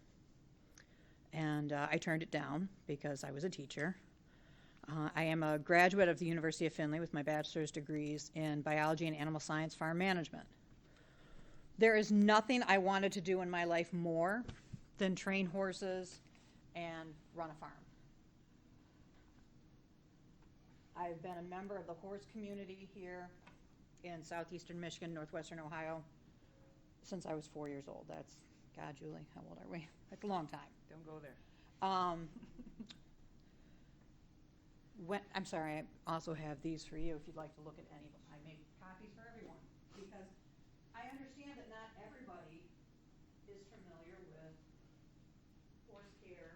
And I turned it down because I was a teacher. I am a graduate of the University of Findlay with my bachelor's degrees in biology and animal science farm management. There is nothing I wanted to do in my life more than train horses and run a farm. I've been a member of the horse community here in southeastern Michigan, northwestern Ohio, since I was 4 years old. That's, God, Julie, how old are we? That's a long time. Don't go there. I'm sorry, I also have these for you if you'd like to look at any of them. I made copies for everyone because I understand that not everybody is familiar with horse care,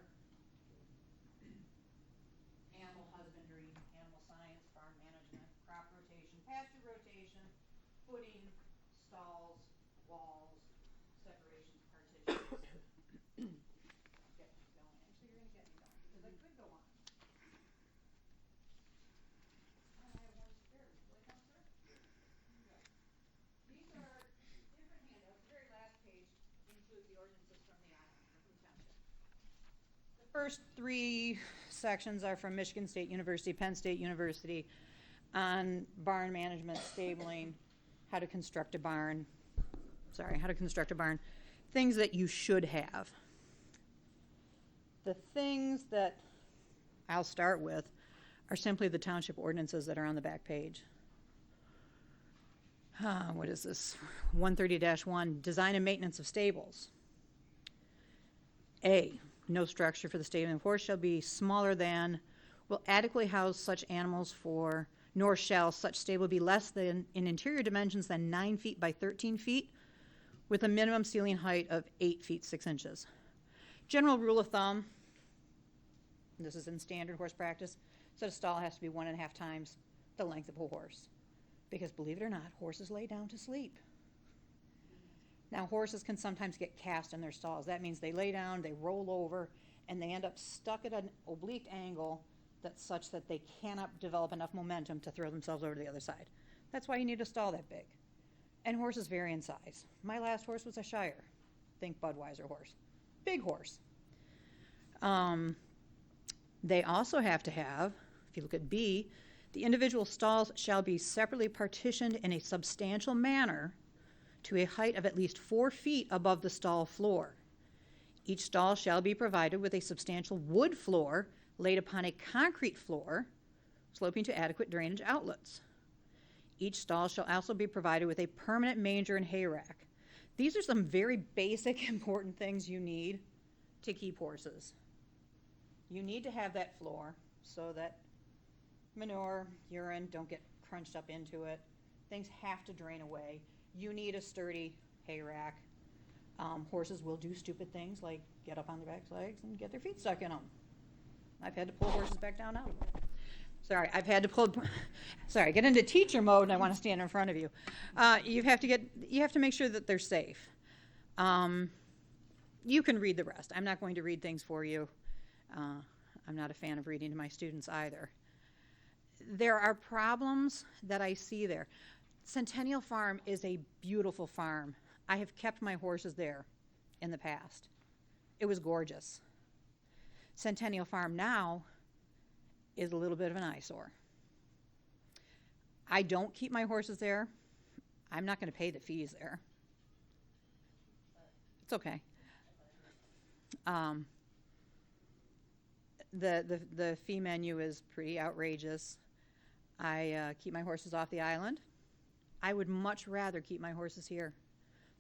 animal husbandry, animal science, farm management, crop rotation, pasture rotation, footing, stalls, walls, separations, partitions. Get me going. Actually, you're going to get me going because I could go on. And I have one spare. Would you like one, sir? Okay. These are different handouts. The very last page includes the ordinances from the island, or from the township. The first 3 sections are from Michigan State University, Penn State University. on barn management, stabling, how to construct a barn, things that you should have. The things that I'll start with are simply the township ordinances that are on the back page. What is this? 130-1, design and maintenance of stables. A, no structure for the stabling of horse shall be smaller than, will adequately house such animals for, nor shall such stable be less than, in interior dimensions than 9 feet by 13 feet, with a minimum ceiling height of 8 feet 6 inches. General rule of thumb, this is in standard horse practice, so a stall has to be 1.5 times the length of a horse. Because believe it or not, horses lay down to sleep. Now horses can sometimes get cast in their stalls. That means they lay down, they roll over, and they end up stuck at an oblique angle that's such that they cannot develop enough momentum to throw themselves over to the other side. That's why you need a stall that big. And horses vary in size. My last horse was a Shire. Think Budweiser horse. Big horse. They also have to have, if you look at B, the individual stalls shall be separately partitioned in a substantial manner to a height of at least 4 feet above the stall floor. Each stall shall be provided with a substantial wood floor laid upon a concrete floor, sloping to adequate drainage outlets. Each stall shall also be provided with a permanent manger and hay rack. These are some very basic, important things you need to keep horses. You need to have that floor so that manure, urine don't get crunched up into it. Things have to drain away. You need a sturdy hay rack. Horses will do stupid things like get up on their back legs and get their feet stuck in them. I've had to pull horses back down out of it. Sorry, get into teacher mode and I want to stand in front of you. You have to make sure that they're safe. You can read the rest. I'm not going to read things for you. I'm not a fan of reading to my students either. There are problems that I see there. Centennial Farm is a beautiful farm. I have kept my horses there in the past. It was gorgeous. Centennial Farm now is a little bit of an eyesore. I don't keep my horses there. I'm not going to pay the fees there. It's okay. The fee menu is pretty outrageous. I keep my horses off the island. I would much rather keep my horses here.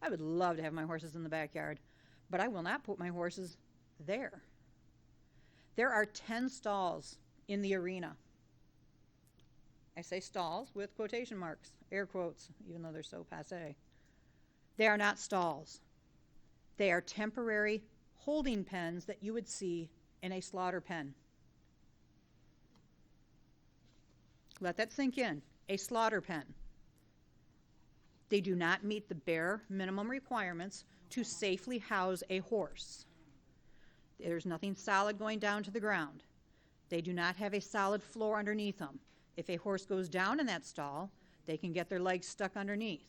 I would love to have my horses in the backyard, but I will not put my horses there. There are 10 stalls in the arena. I say stalls with quotation marks, air quotes, even though they're so passé. They are not stalls. They are temporary holding pens that you would see in a slaughter pen. Let that sink in. A slaughter pen. They do not meet the bare minimum requirements to safely house a horse. There's nothing solid going down to the ground. They do not have a solid floor underneath them. If a horse goes down in that stall, they can get their legs stuck underneath.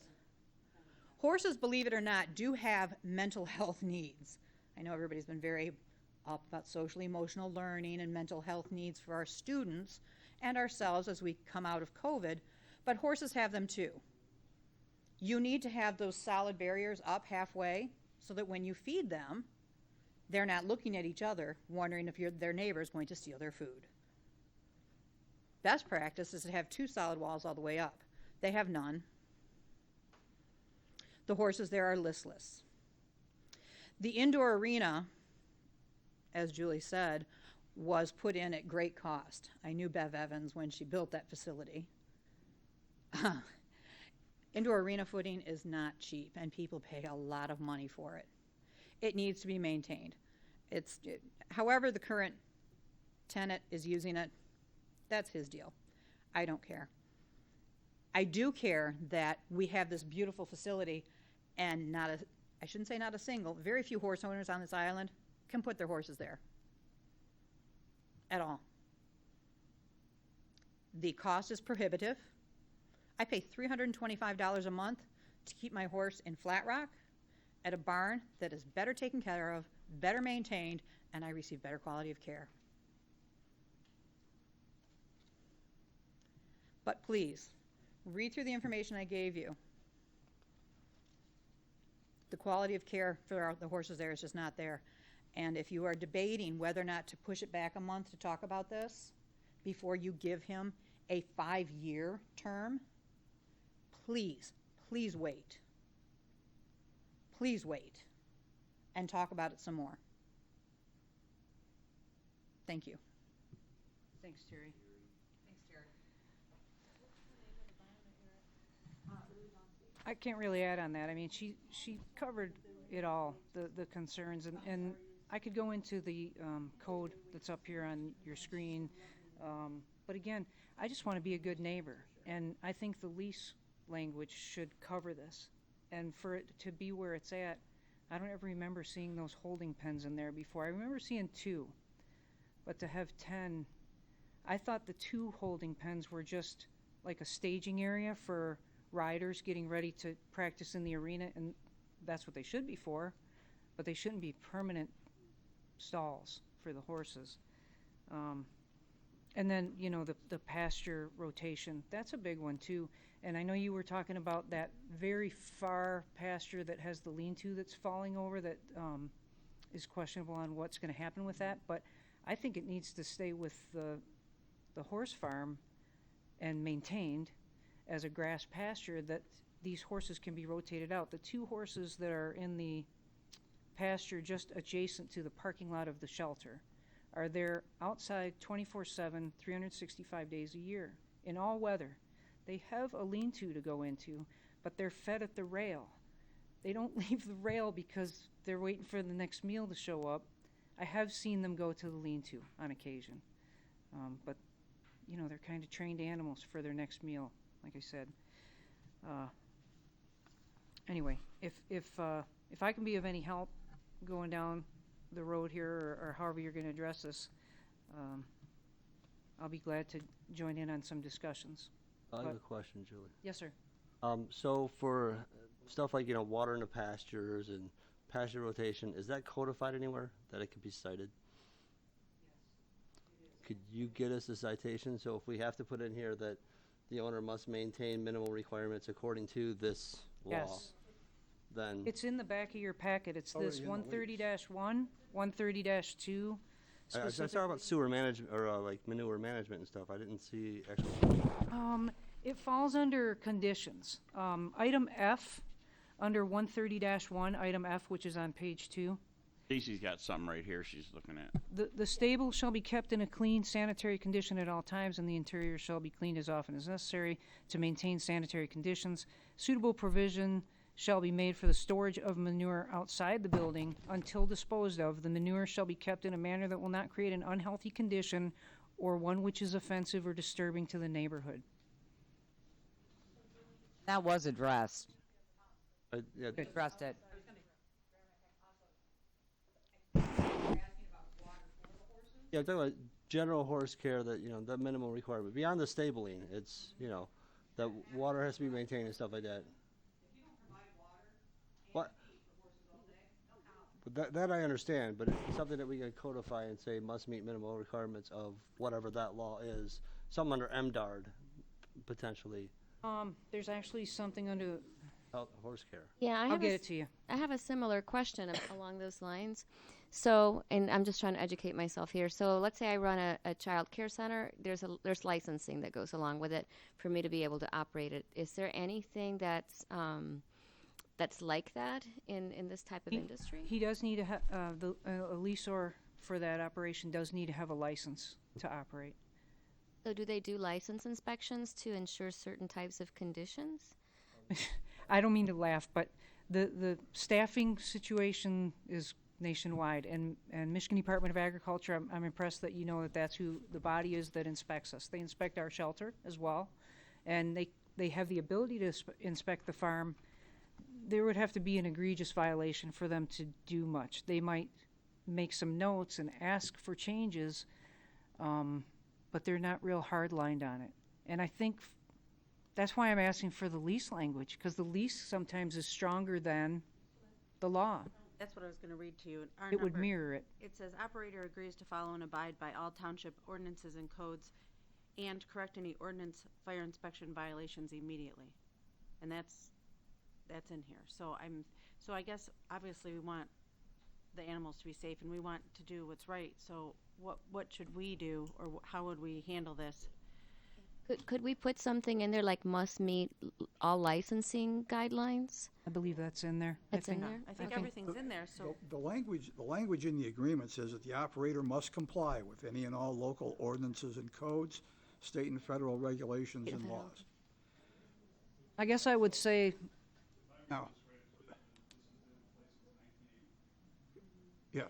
Horses, believe it or not, do have mental health needs. I know everybody's been very up about social emotional learning and mental health needs for our students and ourselves as we come out of COVID, but horses have them too. You need to have those solid barriers up halfway so that when you feed them, they're not looking at each other wondering if their neighbor is going to steal their food. Best practice is to have 2 solid walls all the way up. They have none. The horses there are listless. The indoor arena, as Julie said, was put in at great cost. I knew Bev Evans when she built that facility. Indoor arena footing is not cheap, and people pay a lot of money for it. It needs to be maintained. However the current tenant is using it, that's his deal. I don't care. I do care that we have this beautiful facility and I shouldn't say not a single, very few horse owners on this island can put their horses there at all. The cost is prohibitive. I pay $325 a month to keep my horse in Flat Rock at a barn that is better taken care of, better maintained, and I receive better quality of care. But please, read through the information I gave you. The quality of care for the horses there is just not there. And if you are debating whether or not to push it back a month to talk about this before you give him a 5-year term, please, please wait. Please wait and talk about it some more. Thank you. Thanks, Terry. I can't really add on that. I mean, she covered it all, the concerns, and I could go into the code that's up here on your screen. But again, I just want to be a good neighbor, and I think the lease language should cover this. And for it to be where it's at, I don't ever remember seeing those holding pens in there before. I remember seeing 2, but to have 10, I thought the 2 holding pens were just like a staging area for riders getting ready to practice in the arena, and that's what they should be for, but they shouldn't be permanent stalls for the horses. And then, you know, the pasture rotation, that's a big one too. And I know you were talking about that very far pasture that has the lean-to that's falling over that is questionable on what's going to happen with that, but I think it needs to stay with the horse farm and maintained as a grass pasture that these horses can be rotated out. The 2 horses that are in the pasture just adjacent to the parking lot of the shelter are there outside 24/7, 365 days a year, in all weather. They have a lean-to to go into, but they're fed at the rail. They don't leave the rail because they're waiting for the next meal to show up. I have seen them go to the lean-to on occasion, but you know, they're kind of trained animals for their next meal, like I said. Anyway, if I can be of any help going down the road here, or however you're going to address this, I'll be glad to join in on some discussions. I have a question, Julie. Yes, sir. So for stuff like, you know, water in the pastures and pasture rotation, is that codified anywhere that it could be cited? Could you get us a citation? So if we have to put in here that the owner must maintain minimal requirements according to this law, Yes. then It's in the back of your packet. It's Already this in the lease. 130-1, 130-2. I saw about sewer management, or like manure management and stuff. I didn't see actual. It falls under conditions. Item F, under 130-1, item F, which is on page 2. Stacy's got some right here she's looking at. The stable shall be kept in a clean sanitary condition at all times, and the interior shall be cleaned as often as necessary to maintain sanitary conditions. Suitable provision shall be made for the storage of manure outside the building until disposed of. The manure shall be kept in a manner that will not create an unhealthy condition or one which is offensive or disturbing to the neighborhood. That was addressed. Yeah, Addressed it. Yeah, I'm talking about general horse care, that, you know, the minimal requirement. Beyond the stabling, it's, you know, that water has to be maintained and stuff like that. What? But that I understand, but it's something that we can codify and say must meet minimal requirements of whatever that law is. Something under MDARD, potentially, There's actually something under, horse care. Yeah, I'll get it to you. I have a similar question along those lines. So, and I'm just trying to educate myself here. So, let's say I run a child care center. There's licensing that goes along with it for me to be able to operate it. Is there anything that's like that in this type of industry? He does need to have, a leaseor for that operation does need to have a license to operate. So, do they do license inspections to ensure certain types of conditions? I don't mean to laugh, but the staffing situation is nationwide, and Michigan Department of Agriculture, I'm impressed that you know that that's who the body is that inspects us. They inspect our shelter as well, and they have the ability to inspect the farm. There would have to be an egregious violation for them to do much. They might make some notes and ask for changes, but they're not real hard-lined on it. And I think that's why I'm asking for the lease language, because the lease sometimes is stronger than the law. That's what I was going to read to you. Our It would number- mirror it. It says operator agrees to follow and abide by all township ordinances and codes and correct any ordinance fire inspection violations immediately. And that's in here. So I guess obviously we want the animals to be safe and we want to do what's right. So what should we do, or how would we handle this? Could we put something in there like must meet all licensing guidelines? I believe that's in there. That's in there? I think everything's in there, so. The language in the agreement says that the operator must comply with any and all local ordinances and codes, state and federal regulations and laws. I guess I would say, Now, yes.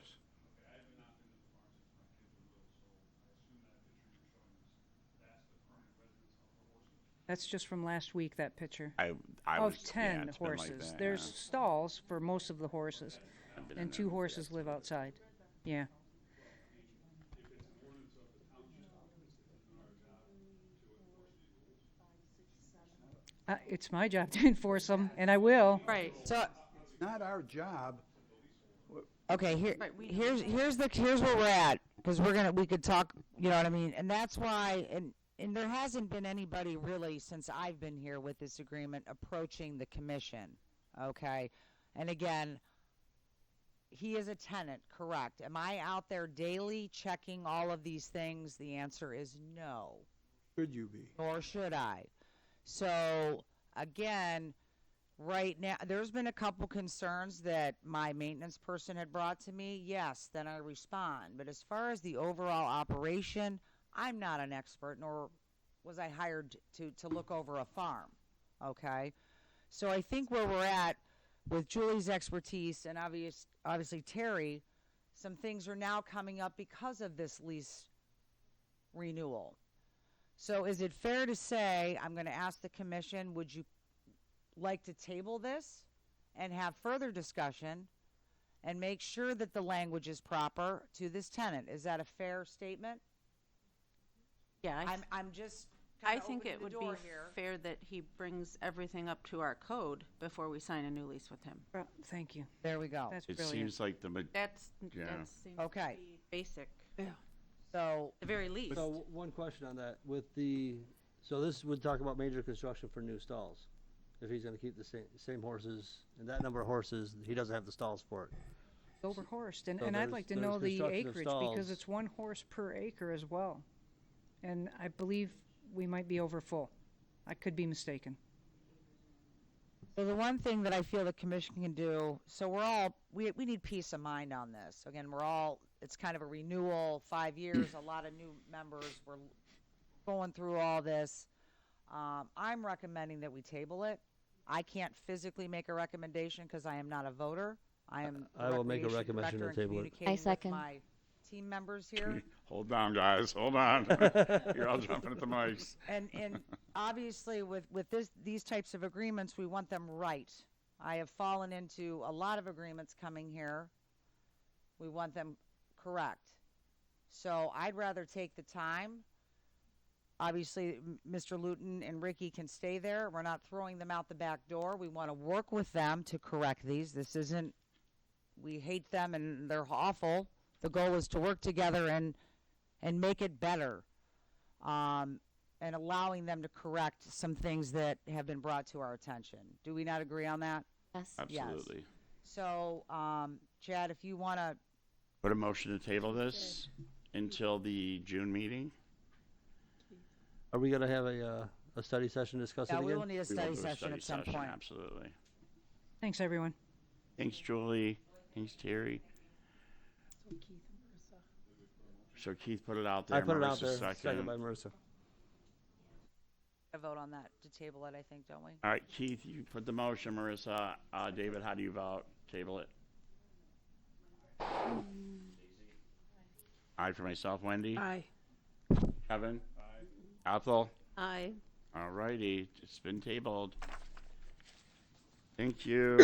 that's just from last week, that picture. I Of was, 10 it's been like horses. that, There's yeah. stalls for most of the horses, I've been in and there 2 and horses live outside. Yeah. It's my job to enforce them, and I will. Right. So, Not our job. okay, Right, here's where we're at, because we could talk, you know what I mean, and that's why, and there hasn't been anybody really since I've been here with this agreement approaching the commission, okay? And again, he is a tenant, correct? Am I out there daily checking all of these things? The answer is no. Should you be? Nor should I. So, again, right now, there's been a couple concerns that my maintenance person had brought to me. Yes, then I respond. But as far as the overall operation, I'm not an expert, nor was I hired to look over a farm, okay? So I think where we're at with Julie's expertise and obviously Terry, some things are now coming up because of this lease renewal. So is it fair to say, I'm going to ask the commission, would you like to table this and have further discussion and make sure that the language is proper to this tenant? Is that a fair statement? Yeah, I'm just I think it would be here. fair that he brings everything up to our code before we sign a new lease with him. Thank you. There we go. That's It brilliant. seems like That seems Okay. to be basic. Yeah. So, The very least. So one question on that, so this would talk about major construction for new stalls. If he's gonna keep the same horses, and that number of horses, he doesn't have the stalls for it. Overhorsed, and So I'd there's- like to there's know the construction of acreage, stalls. because it's 1 horse per acre as well. And I believe we might be over full. I could be mistaken. So the one thing that I feel the commission can do, so we need peace of mind on this. Again, it's kind of a renewal, 5 years, a lot of new members, we're going through all this. I'm recommending that we table it. I can't physically make a recommendation because I am not a voter. I am the I will make a recreation recommendation director to and table it. communicating I second. with my team members here. Hold on, guys, hold on. You're all jumping at the mics. And obviously with these types of agreements, we want them right. I have fallen into a lot of agreements coming here. We want them correct. So I'd rather take the time. Obviously, Mr. Luton and Ricky can stay there. We're not throwing them out the back door. We want to work with them to correct these. We hate them and they're awful. The goal is to work together and make it better. And allowing them to correct some things that have been brought to our attention. Do we not agree on that? Yes. Absolutely. So, Chad, if you want to, Put a motion to table this until the June meeting. Are we gonna have a study session discussing yeah, again? we will need a We will study do a session study at some session, point. Absolutely. Thanks, everyone. Thanks, Julie. Thanks, Terry. So Keith put it out there. I put it out Marissa there, second by seconded. Marissa. A vote on that to table it, I think, don't we? All right, Keith, you put the motion. Marissa, David, how do you vote? Table it. Aye for myself, Wendy. Aye. Kevin. Aye. Ethel. Aye. All righty, it's been tabled. Thank you.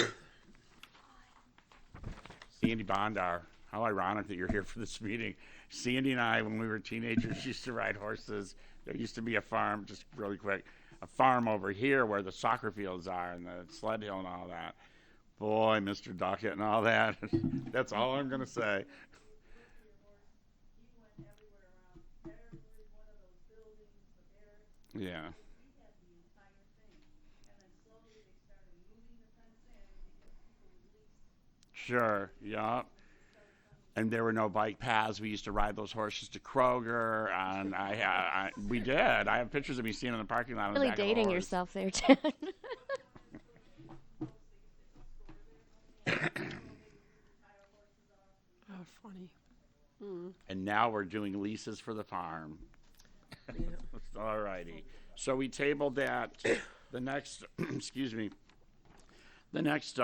Sandy Bondar, how ironic that you're here for this meeting. Sandy and I, when we were teenagers, used to ride horses. There used to be a farm, just really quick, a farm over here where the soccer fields are and the sled hill and all that. Boy, Mr. Duckett and all that. That's all I'm going to say. You went everywhere around every one of those buildings, the Yeah. Sure, yeah. And there were no bike paths. We used to ride those horses to Kroger, and we did. I have pictures of me seeing in the parking lot on the Really Oh, back of a dating horse. yourself there, Jen. Oh, funny. And now we're doing leases for the farm. All righty. So we tabled that. The next, excuse me, the next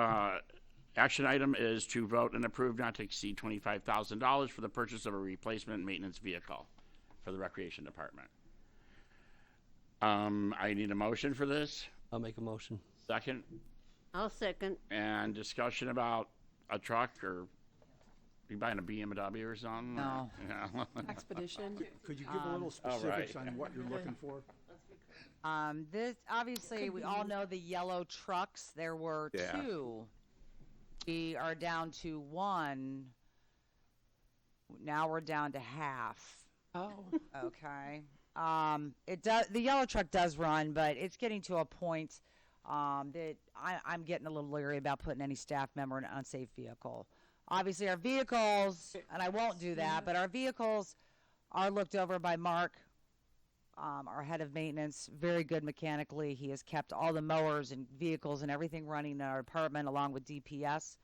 action item is to vote and approve not to exceed $25,000 for the purchase of a replacement maintenance vehicle for the Recreation Department. I need a motion for this. I'll make a motion. Second. I'll second. And discussion about a truck, or you buying a BMW or something? No. Yeah. Expedition. Could you give a little all specifics right. on what you're looking for? This, obviously, we all know the yellow trucks. There were Yeah. 2. We are down to 1. Now we're down to half. Oh. Okay. It does. The yellow truck does run, but it's getting to a point that I'm getting a little leery about putting any staff member in an unsafe vehicle. Obviously, our vehicles, and I won't do that, but our vehicles are looked over by Mark, our head of maintenance, very good mechanically. He has kept all the mowers and vehicles and everything running in our department along with DPS.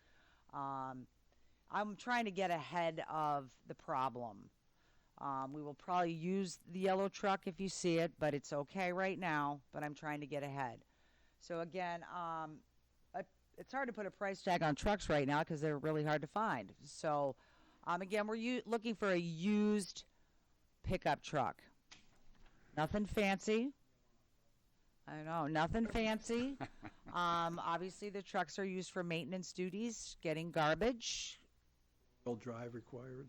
I'm trying to get ahead of the problem. We will probably use the yellow truck if you see it, but it's okay right now, but I'm trying to get ahead. So again, it's hard to put a price tag on trucks right now because they're really hard to find. So again, we're looking for a used pickup truck. Nothing fancy. I know, nothing fancy. Obviously, the trucks are used for maintenance duties, getting garbage. Wheel drive required?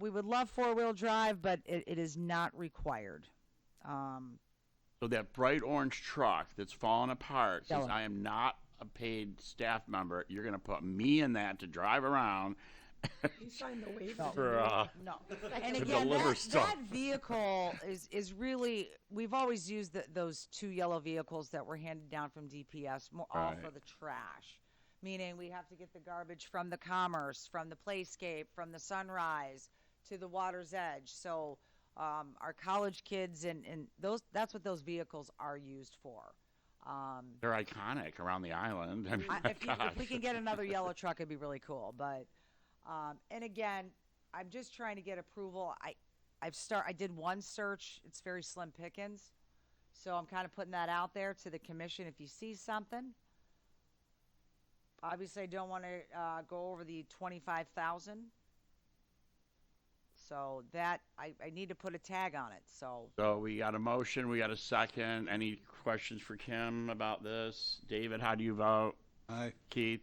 We would love four-wheel drive, but it is not required. So that bright orange truck that's falling apart, since Yellow. I am not a paid staff member, you're going to put me in that to drive around. You signed the waiver. For, No. And to again, deliver stuff. that vehicle is really, we've always used those 2 yellow vehicles that were handed down from DPS, all Right. for the trash. Meaning we have to get the garbage from the Commerce, from the Playscape, from the Sunrise to the Water's Edge. So our college kids and that's what those vehicles are used for. They're iconic around the island. I mean, If we can get another yellow truck, it'd be really cool. But and again, I'm just trying to get approval. I did one search. It's very slim pickings, so I'm kind of putting that out there to the commission. If you see something, obviously I don't want to go over the 25,000. So that I need to put a tag on it. So we got a motion, we got a second. Any questions for Kim about this? David, how do you vote? Aye. Keith?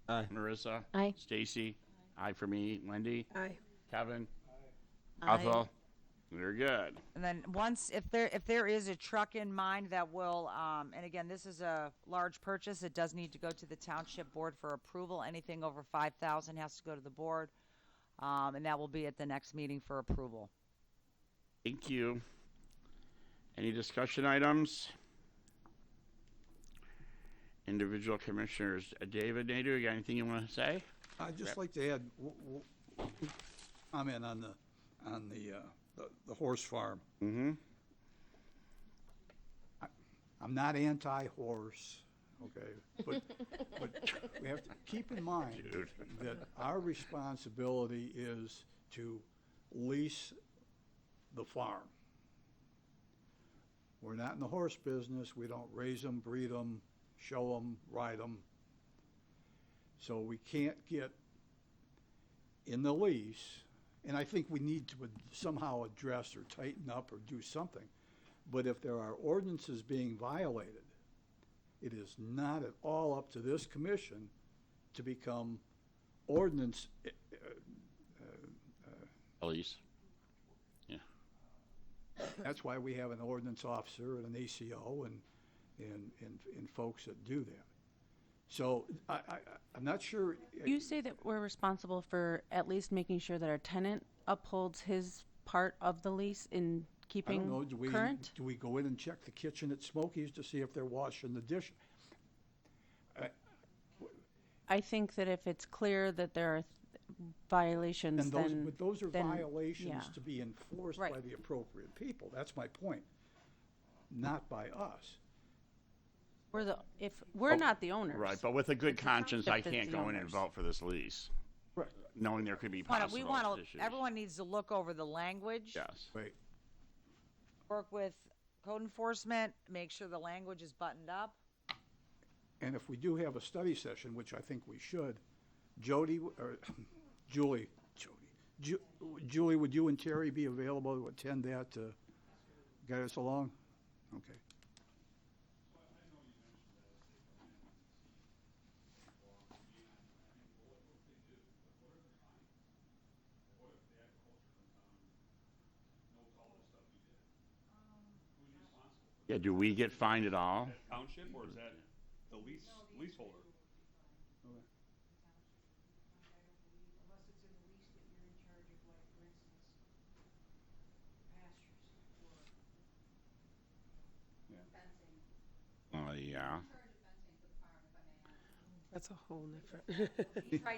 Aye. Marissa? Aye. Stacy? Aye for me. Wendy? Aye. Kevin? Aye. Ethel? We're good. and then once if there is a truck in mind that will and again, this is a large purchase. It does need to go to the township board for approval. Anything over 5,000 has to go to the board. And that will be at the next meeting for approval. Thank you. Any discussion items? Individual commissioners. David, Nadeau, you got anything you want to say? I'd just like to add comment on the horse farm. Mm-hmm. I'm not anti-horse, okay, but we have to keep in mind Dude. that our responsibility is to lease the farm. We're not in the horse business. We don't raise them, breed them, show them, ride them. So we can't get in the lease, and I think we need to somehow address or tighten up or do something. But if there are ordinances being violated, it is not at all up to this commission to become ordinance. Elise. Yeah. That's why we have an ordinance officer and an ACO and folks that do that. So I'm not sure. You say that we're responsible for at least making sure that our tenant upholds his part of the lease in I don't know, keeping current? do we go in and check the kitchen at Smokies to see if they're washing the dish? I think that if it's clear that there are violations, And those, then. but those are then- violations yeah. to be enforced Right. by the appropriate people. That's my point. Not by us. We're not the owners. Right, but with a good It's the conscience, I township that's can't the go in and owners. vote for this lease, Right. knowing there could be We possible want to, issues. everyone needs to look over the language. Yes. Right. Work with code enforcement, make sure the language is buttoned up. And if we do have a study session, which I think we should, Julie, would you and Terry be available to attend that to guide us along? Okay. Yeah, do we get fined at all? Township, or is that the leaseholder? Unless it's in the lease that you're in charge of, like, for instance, pastures or fencing. Oh, yeah. That's a whole different.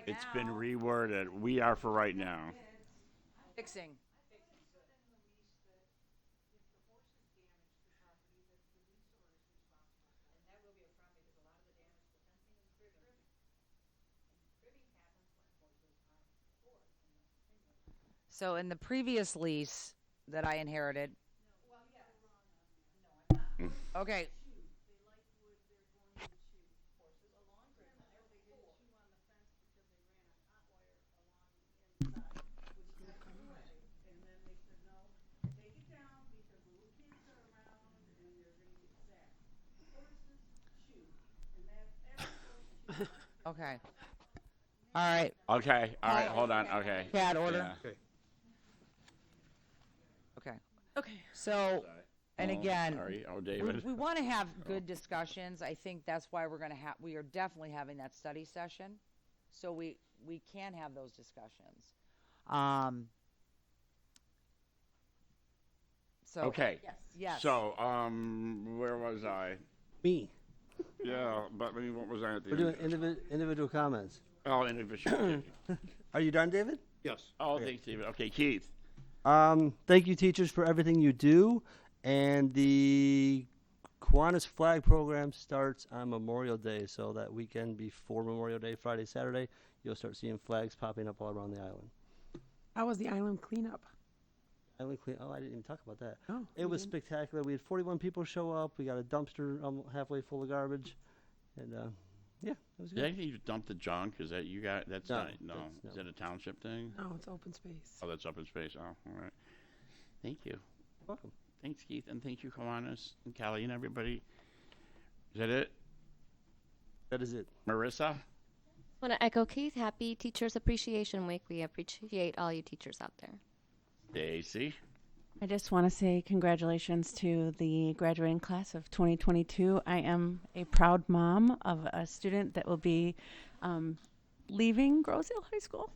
It's been reworded. We are for right now. Fixing. So in the previous lease that I inherited. Okay. And then they said, no, take it down because little kids are around and they're gonna get zapped. Horses chew, and that's every horse chews. Okay. All right. Okay, hold on, okay. Chad, order. Yeah. Okay. Okay. Okay. So, and Oh, again, sorry. Oh, David. we want to have good discussions. I think that's why we are definitely having that study session. So we can have those discussions. So. Okay. Yes. So, where was I? Me. Yeah, but I mean, what was I at the We're end? doing individual comments. Oh, individual. Are you done, David? Yes. Oh, thanks, David. Okay, Keith. Thank you, teachers, for everything you do. And the Kiwanis Flag Program starts on Memorial Day, so that weekend before Memorial Day, Friday, Saturday, you'll start seeing flags popping up all around the island. How was the island cleanup? Island clean. Oh, I didn't even talk about that. Oh, It was spectacular. We had 41 people show up. We got a dumpster halfway full of garbage, and yeah, it was Did I good. think you dump the junk? Is that you got? That's No, not. No. that's- Is that a township thing? No, it's open space. Oh, that's up in space. Oh, all right. Thank you. Welcome. Thanks, Keith, and thank you, Kiwanis and Callie and everybody. Is that it? That is it. Marissa? I want to echo Keith. Happy Teachers Appreciation Week. We appreciate all you teachers out there. Daisy? I just want to say congratulations to the graduating class of 2022. I am a proud mom of a student that will be leaving Grosse Ile High School.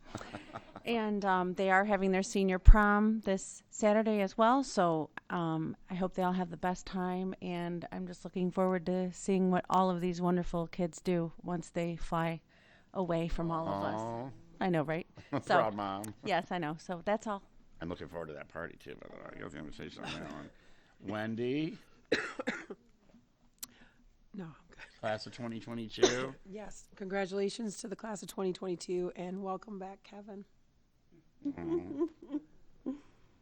And they are having their senior prom this Saturday as well. So I hope they all have the best time. And I'm just looking forward to seeing what all of these wonderful kids do once they fly away from all of us. Aw. I know, right? Proud mom. Yes, I know. So that's all. I'm looking forward to that party, too, by the way. I was going to say something now. Wendy? No, I'm good. Class of 2022? Yes, congratulations to the class of 2022 and welcome back, Kevin.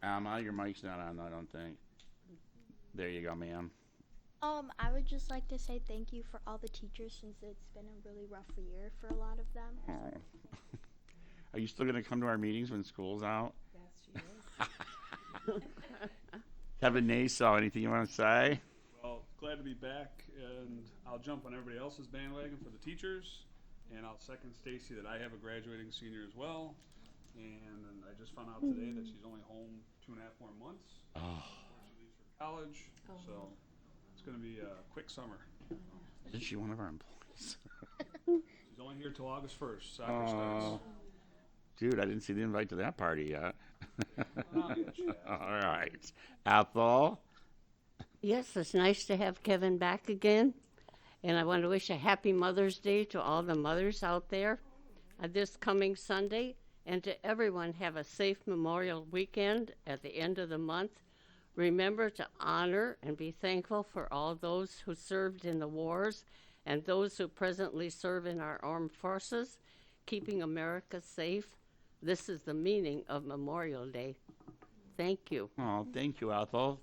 Alma, your mic's not on, I don't think. There you go, ma'am. I would just like to say thank you for all the teachers since it's been a really rough year for a lot of them. Oh. Are you still going to come to our meetings when school's out? Yes, she is. Kevin Naso, anything you want to say? Well, glad to be back, and I'll jump on everybody else's bandwagon for the teachers, and I'll second Stacy that I have a graduating senior as well, and I just found out today that she's only home 2.5 more months before she leaves for college, so it's going to be a quick summer. Isn't she one of our employees? She's only here till August 1st. Soccer starts. Dude, I didn't see the invite to that party yet. All right. Ethel? Yes, it's nice to have Kevin back again. And I want to wish a happy Mother's Day to all the mothers out there this coming Sunday. And to everyone, have a safe Memorial Weekend at the end of the month. Remember to honor and be thankful for all those who served in the wars and those who presently serve in our armed forces, keeping America safe. This is the meaning of Memorial Day. Thank you. Oh, thank you, Ethel.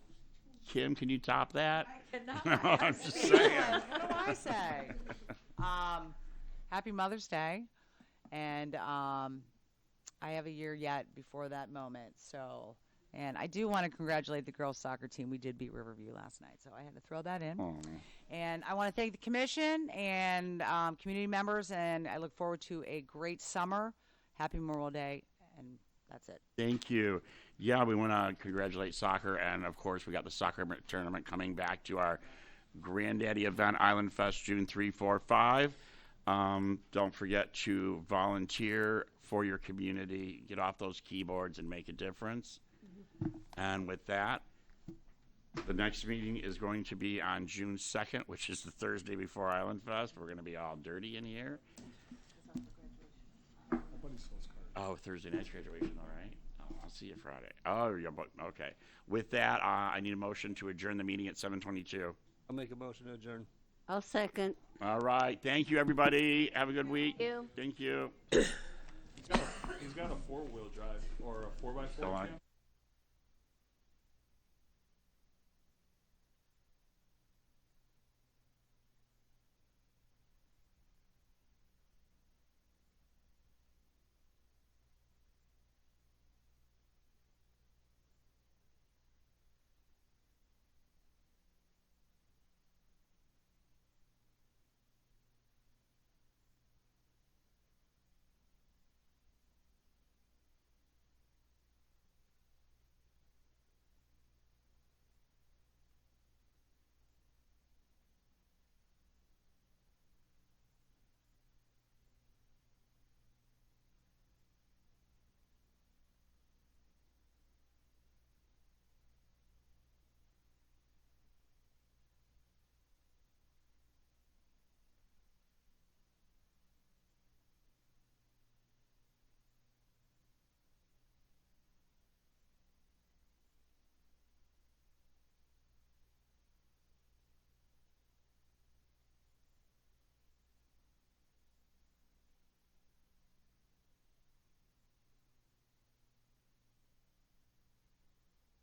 Kim, can you top that? I cannot. I'm just Yes. saying. What do I say? Happy Mother's Day. And I have a year yet before that moment. So, and I do want to congratulate the girls soccer team. We did beat Riverview last night, so I had to throw that in. Oh. And I want to thank the commission and community members, and I look forward to a great summer. Happy Memorial Day, and that's it. Thank you. Yeah, we want to congratulate soccer, and of course, we got the soccer tournament coming back to our Granddaddy event, Island Fest, June 3, 4, 5. Don't forget to volunteer for your community. Get off those keyboards and make a difference. And with that, the next meeting is going to be on June 2nd, which is the Thursday before Island Fest. We're going to be all dirty in here. Oh, Thursday night's graduation, all right. Oh, I'll see you Friday. Oh, yeah, but okay. With that, I need a motion to adjourn the meeting at 7:22. I'll make a motion to adjourn. I'll second. All right. Thank you, everybody. Have a good week. You. Thank you. He's got a 4-wheel drive or a 4x4. Go on. Champ.